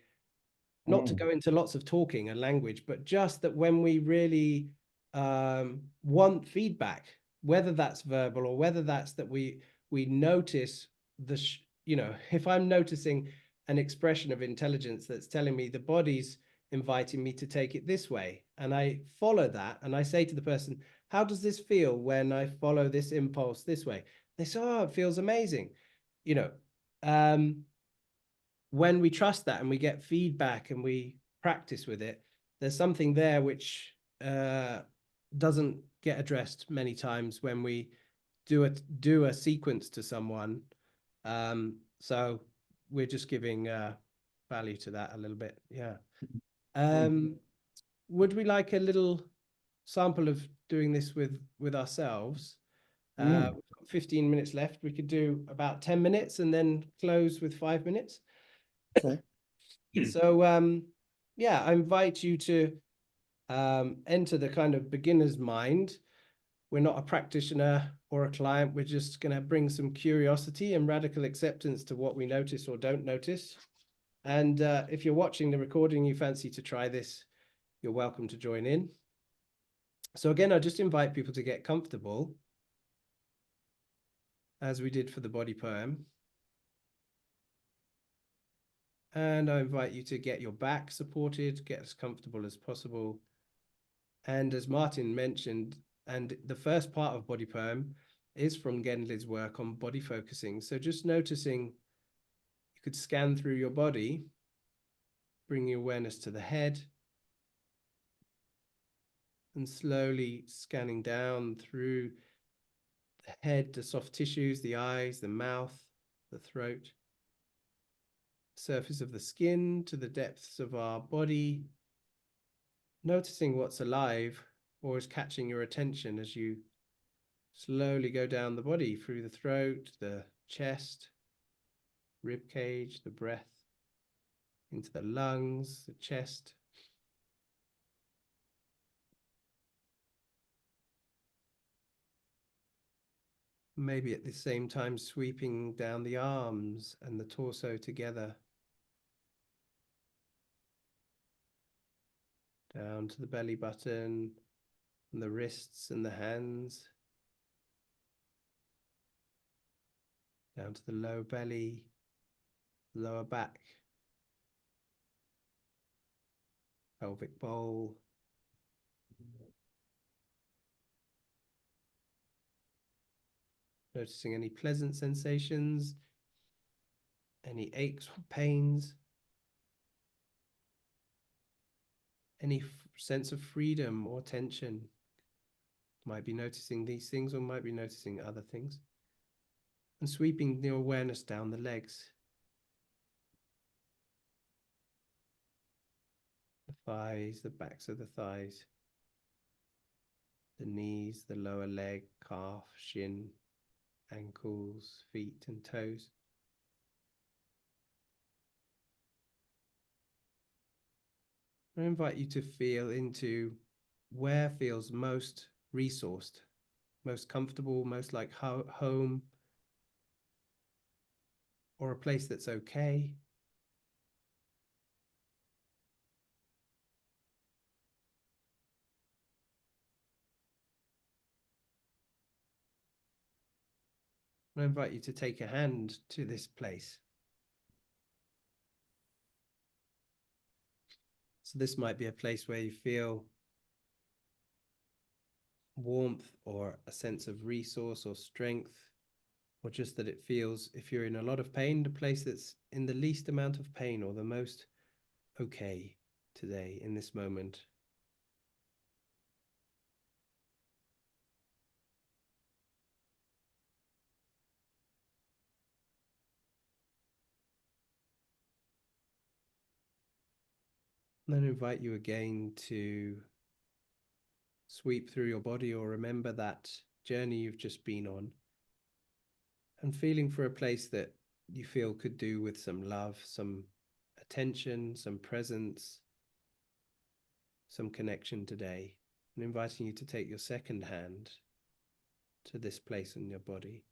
not to go into lots of talking and language, but just that when we really want feedback, whether that's verbal or whether that's that we notice if I'm noticing an expression of intelligence that's telling me the body's inviting me to take it this way, and I follow that, and I say to the person, how does this feel when I follow this impulse this way? They say, oh, it feels amazing. When we trust that and we get feedback and we practice with it, there's something there which doesn't get addressed many times when we do a sequence to someone. So we're just giving value to that a little bit. Yeah. Would we like a little sample of doing this with ourselves? We've got 15 minutes left. We could do about 10 minutes and then close with 5 minutes. Okay. So yeah, I invite you to enter the kind of beginner's mind. We're not a practitioner or a client. We're just going to bring some curiosity and radical acceptance to what we notice or don't notice. And if you're watching the recording, you fancy to try this, you're welcome to join in. So again, I just invite people to get comfortable, as we did for the body poem. And I invite you to get your back supported, get as comfortable as possible. And as Martin mentioned, and the first part of Body Poem is from Gendley's work on body focusing. So just noticing, you could scan through your body, bring your awareness to the head, and slowly scanning down through the head, the soft tissues, the eyes, the mouth, the throat, surface of the skin to the depths of our body, noticing what's alive or is catching your attention as you slowly go down the body through the throat, the chest, rib cage, the breath, into the lungs, the chest. Maybe at the same time sweeping down the arms and the torso together, down to the belly button and the wrists and the hands, down to the low belly, lower back, pelvic bowl, noticing any pleasant sensations, any aches or pains, any sense of freedom or tension. Might be noticing these things or might be noticing other things. And sweeping your awareness down the legs, the thighs, the backs of the thighs, the knees, the lower leg, calf, shin, ankles, feet and toes. I invite you to feel into where feels most resourced, most comfortable, most like home, or a place that's okay. I invite you to take a hand to this place. So this might be a place where you feel warmth or a sense of resource or strength, or just that it feels, if you're in a lot of pain, the place that's in the least amount of pain or the most okay today in this moment. And then invite you again to sweep through your body or remember that journey you've just been on, and feeling for a place that you feel could do with some love, some attention, some presence, some connection today. And inviting you to take your second hand to this place in your body.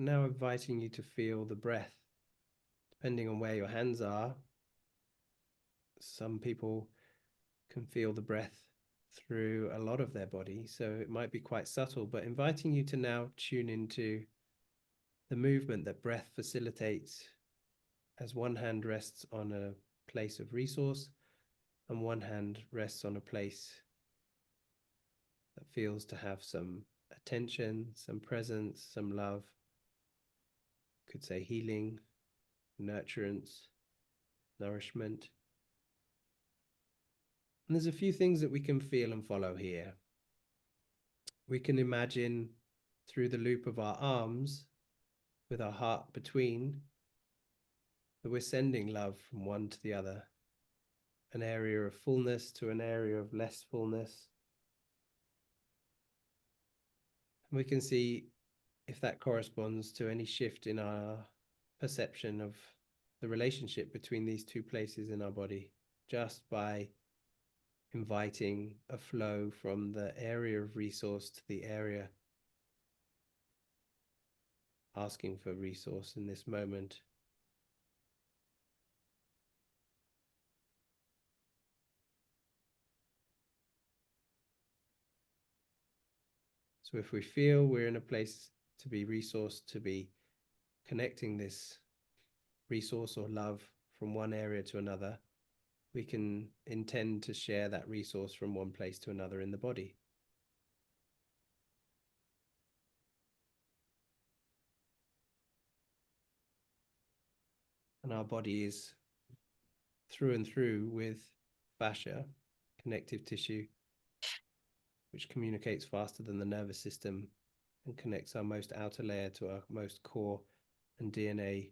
Now inviting you to feel the breath, depending on where your hands are. Some people can feel the breath through a lot of their body, so it might be quite subtle, but inviting you to now tune into the movement that breath facilitates as one hand rests on a place of resource and one hand rests on a place that feels to have some attention, some presence, some love. Could say healing, nurturance, nourishment. And there's a few things that we can feel and follow here. We can imagine through the loop of our arms, with our heart between, that we're sending love from one to the other, an area of fullness to an area of less fullness. And we can see if that corresponds to any shift in our perception of the relationship between these two places in our body, just by inviting a flow from the area of resource to the area asking for resource in this moment. So if we feel we're in a place to be resourced, to be connecting this resource or love from one area to another, we can intend to share that resource from one place to another in the body. And our body is through and through with fascia, connective tissue, which communicates faster than the nervous system and connects our most outer layer to our most core and DNA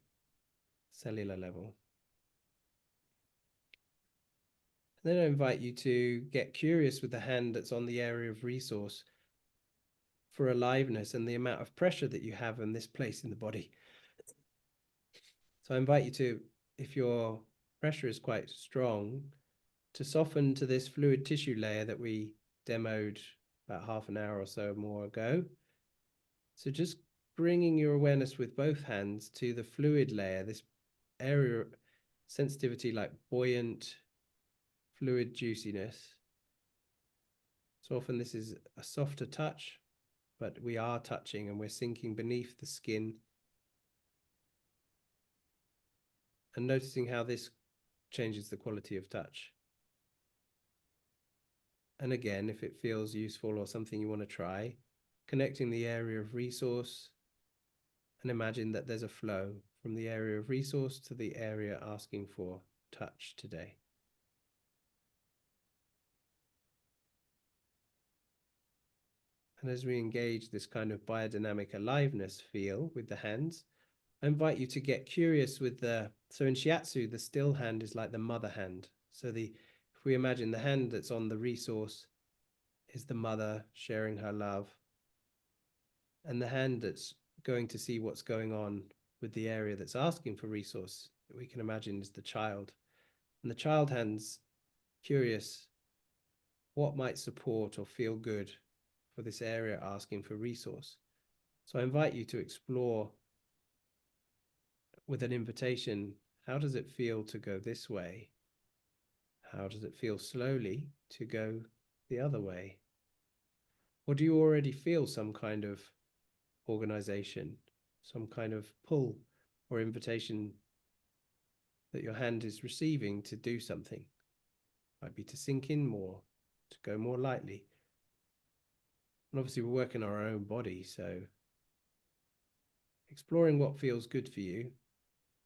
cellular level. And then I invite you to get curious with the hand that's on the area of resource for aliveness and the amount of pressure that you have in this place in the body. So I invite you to, if your pressure is quite strong, to soften to this fluid tissue layer that we demoed about half an hour or so more ago. So just bringing your awareness with both hands to the fluid layer, this area of sensitivity like buoyant, fluid juiciness. So often this is a softer touch, but we are touching and we're sinking beneath the skin and noticing how this changes the quality of touch. And again, if it feels useful or something you want to try, connecting the area of resource, and imagine that there's a flow from the area of resource to the area asking for touch today. And as we engage this kind of biodynamic aliveness feel with the hands, I invite you to get curious with so in shiatsu, the still hand is like the mother hand. So if we imagine the hand that's on the resource is the mother sharing her love, and the hand that's going to see what's going on with the area that's asking for resource, we can imagine is the child. And the child hand's curious what might support or feel good for this area asking for resource. So I invite you to explore with an invitation, how does it feel to go this way? How does it feel slowly to go the other way? Or do you already feel some kind of organization, some kind of pull or invitation that your hand is receiving to do something? Might be to sink in more, to go more lightly. And obviously we're working on our own body, so exploring what feels good for you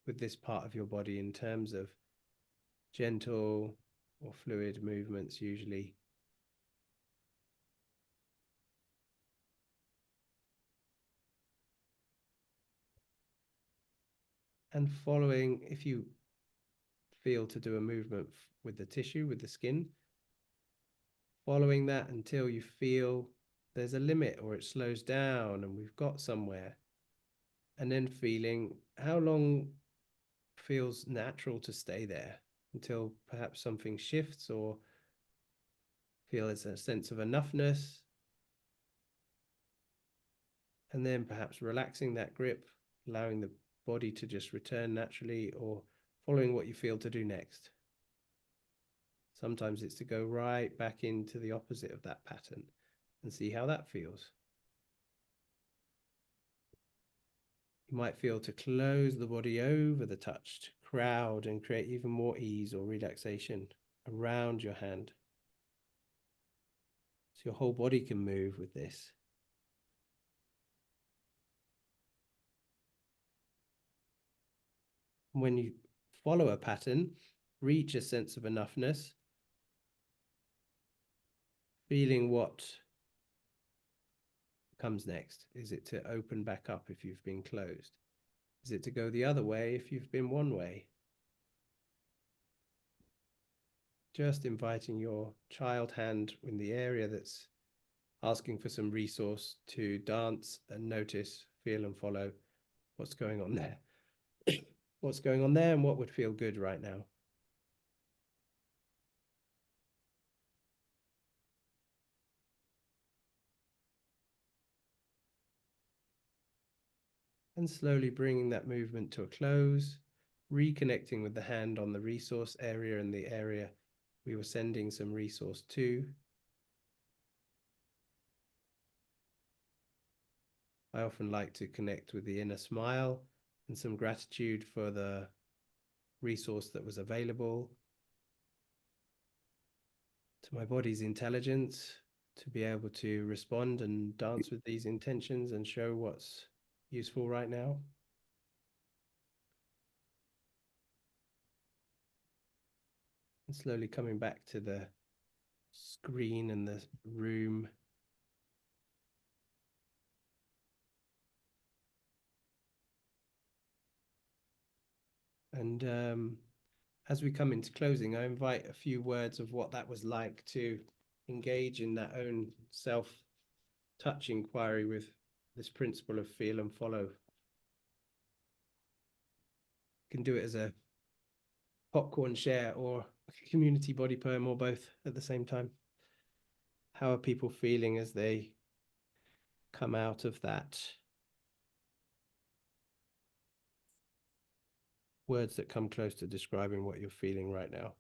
with this part of your body in terms of gentle or fluid movements usually. And following, if you feel to do a movement with the tissue, with the skin, following that until you feel there's a limit or it slows down and we've got somewhere. And then feeling how long feels natural to stay there until perhaps something shifts or feel there's a sense of enoughness. And then perhaps relaxing that grip, allowing the body to just return naturally, or following what you feel to do next. Sometimes it's to go right back into the opposite of that pattern and see how that feels. You might feel to close the body over the touch, to crowd and create even more ease or relaxation around your hand. So your whole body can move with this. When you follow a pattern, reach a sense of enoughness, feeling what comes next. Is it to open back up if you've been closed? Is it to go the other way if you've been one way? Just inviting your child hand in the area that's asking for some resource to dance and notice, feel and follow what's going on there. What's going on there and what would feel good right now. And slowly bringing that movement to a close, reconnecting with the hand on the resource area and the area we were sending some resource to. I often like to connect with the inner smile and some gratitude for the resource that was available, to my body's intelligence to be able to respond and dance with these intentions and show what's useful right now. And slowly coming back to the screen and the room. And as we come into closing, I invite a few words of what that was like to engage in that own self-touch inquiry with this principle of feel and follow. You can do it as a popcorn share or a community body poem or both at the same time. How are people feeling as they come out of that? Words that come close to describing what you're feeling right now.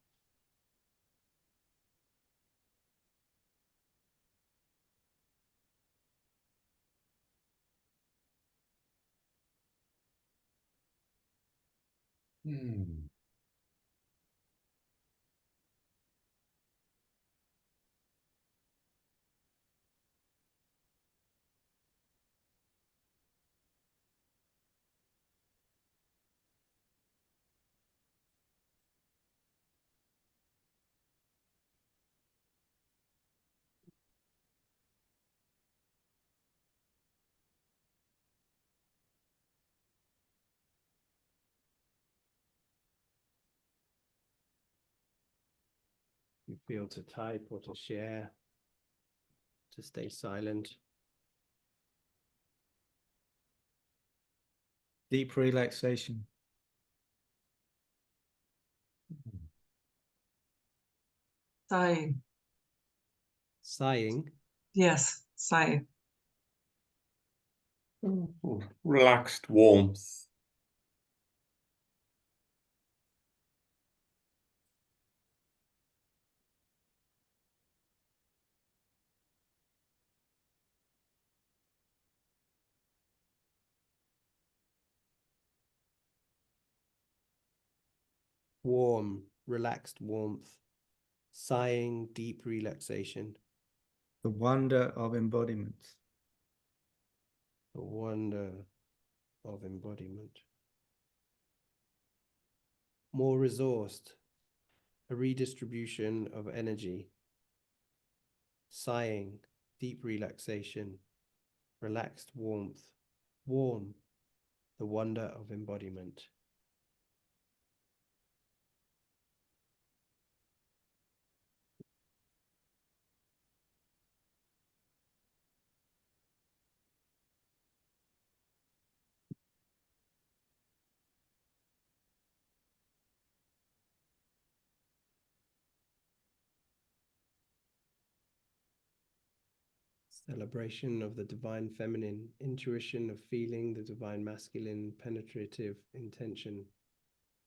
feel to type or to share, to stay silent. Deep relaxation. Sighing. Sighing. Yes, sighing. Relaxed warmth. Warm, relaxed warmth. Sighing, deep relaxation. The wonder of embodiment. The wonder of embodiment. More resourced. A redistribution of energy. Sighing, deep relaxation. Relaxed warmth. Warm, the wonder of embodiment. Celebration of the divine feminine, intuition of feeling, the divine masculine, penetrative intention,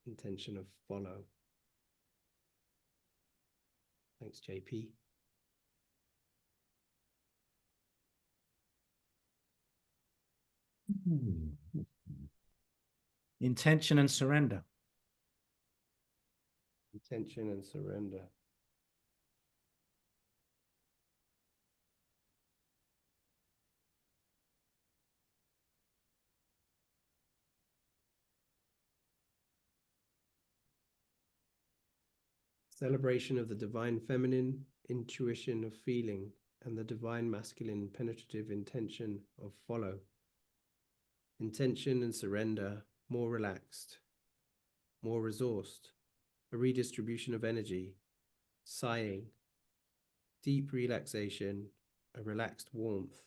intention of follow. Thanks, JP. Intention and surrender. Intention and surrender. Celebration of the divine feminine, intuition of feeling, and the divine masculine, penetrative intention of follow. Intention and surrender, more relaxed, more resourced, a redistribution of energy, sighing, deep relaxation, a relaxed warmth,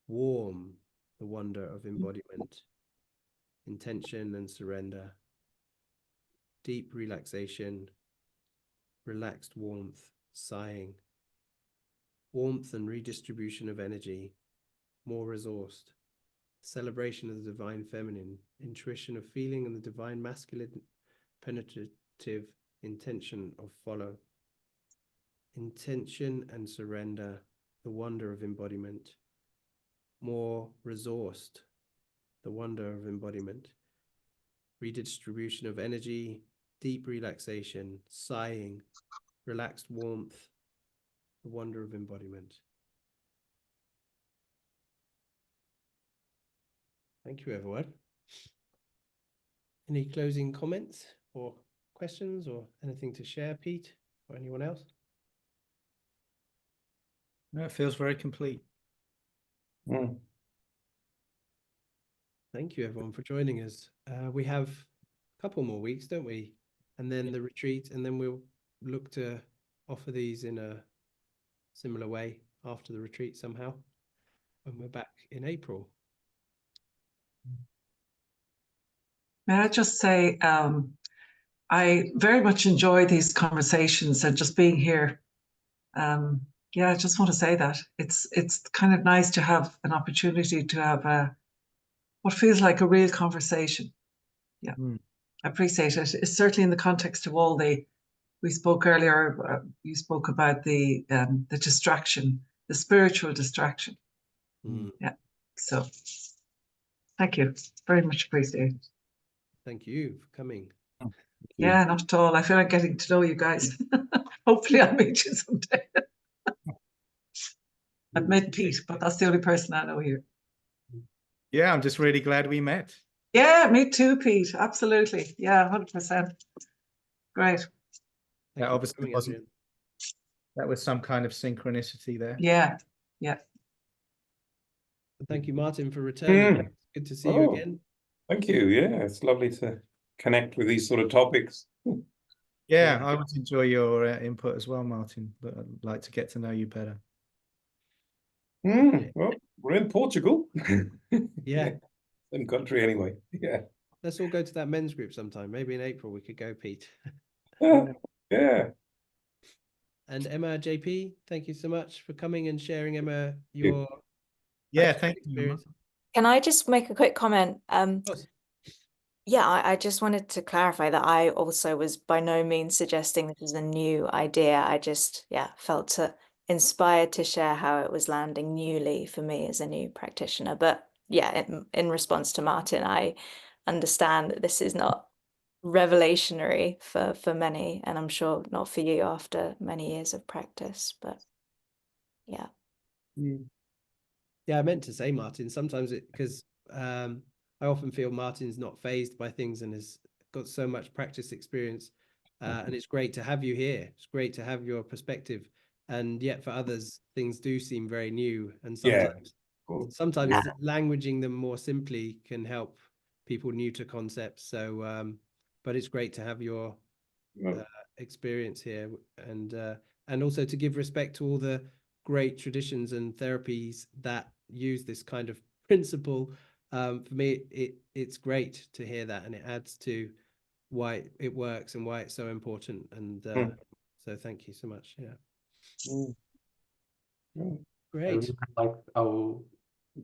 warm, the wonder of embodiment, intention and surrender, deep relaxation, relaxed warmth, sighing, warmth and redistribution of energy, more resourced, celebration of the divine feminine, intuition of feeling, and the divine masculine, penetrative intention of follow, intention and surrender, the wonder of embodiment, more resourced, the wonder of embodiment, redistribution of energy, deep relaxation, sighing, relaxed warmth, the wonder of embodiment. Thank you, everyone. Any closing comments or questions or anything to share, Pete, or anyone else? No, it feels very complete. Mm. Thank you, everyone, for joining us. We have a couple more weeks, don't we? And then the retreat, and then we'll look to offer these in a similar way after the retreat somehow, when we're back in April. May I just say, I very much enjoy these conversations and just being here. Yeah, I just want to say that it's kind of nice to have an opportunity to have what feels like a real conversation. Yeah, I appreciate it. It's certainly in the context of all we spoke earlier. You spoke about the distraction, the spiritual distraction. Yeah, so thank you, very much appreciated. Thank you for coming. Yeah, not at all. I feel like getting to know you guys. Hopefully I'll meet you someday. I've met Pete, but that's the only person I know here. Yeah, I'm just really glad we met. Yeah, me too, Pete. Absolutely. Yeah, 100%. Great. That obviously wasn't. Adrian. That was some kind of synchronicity there. Yeah, yeah. Thank you, Martin, for returning. Good to see you again. Thank you. Yeah, it's lovely to connect with these sort of topics. Yeah, Yeah. I would enjoy your input as well, Martin, but I'd like to get to know you better. Well, we're in Portugal. Yeah. Same country anyway. Yeah. Let's all go to that men's group sometime. Maybe in April we could go, Pete. Yeah. And Emma, JP, thank you so much for coming and sharing, Emma, your Yeah, practical thank you. Emma. experience. Can I just make a quick comment? Of course. Yeah, I just wanted to clarify that I also was by no means suggesting this is a new idea. I just, felt inspired to share how it was landing newly for me as a new practitioner. But yeah, in response to Martin, I understand that this is not revelationary for many, and I'm sure not for you after many years of practice, but yeah. Yeah, I meant to say, Martin, sometimes because I often feel Martin's not fazed by things and has got so much practice experience. And it's great to have you here. It's great to have your perspective. And yet for others, things do seem very new. And sometimes, sometimes languaging them more simply can help people new to concepts. So, but it's great to have your experience here, and also to give respect to all the great traditions and therapies that use this kind of principle. For me, it's great to hear that, and it adds to why it works and why it's so important. And so thank you so much. Yeah. I Great. really like how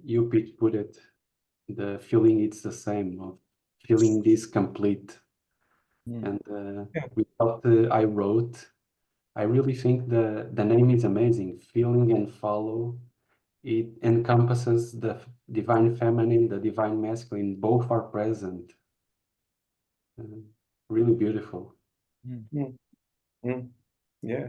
you, Pete, put it. The feeling it's the same of feeling this complete. And without I wrote, I really think the name is amazing. Feeling and follow. It encompasses the divine feminine, the divine masculine. Both are present. Really beautiful. Yeah.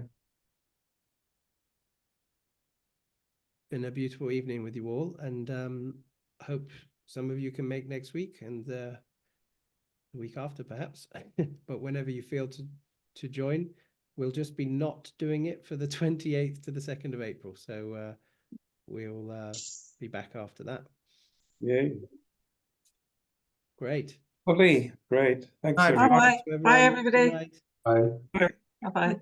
Been a beautiful evening with you all, and hope some of you can make next week and the week after perhaps. But whenever you feel to join, we'll just be not doing it for the 28th to the 2nd of April. So we'll be back after that. Yeah. Great. Lovely. Great. Thanks, Bye, everyone. Bye. Bye, everybody. Good night. Bye. Bye-bye.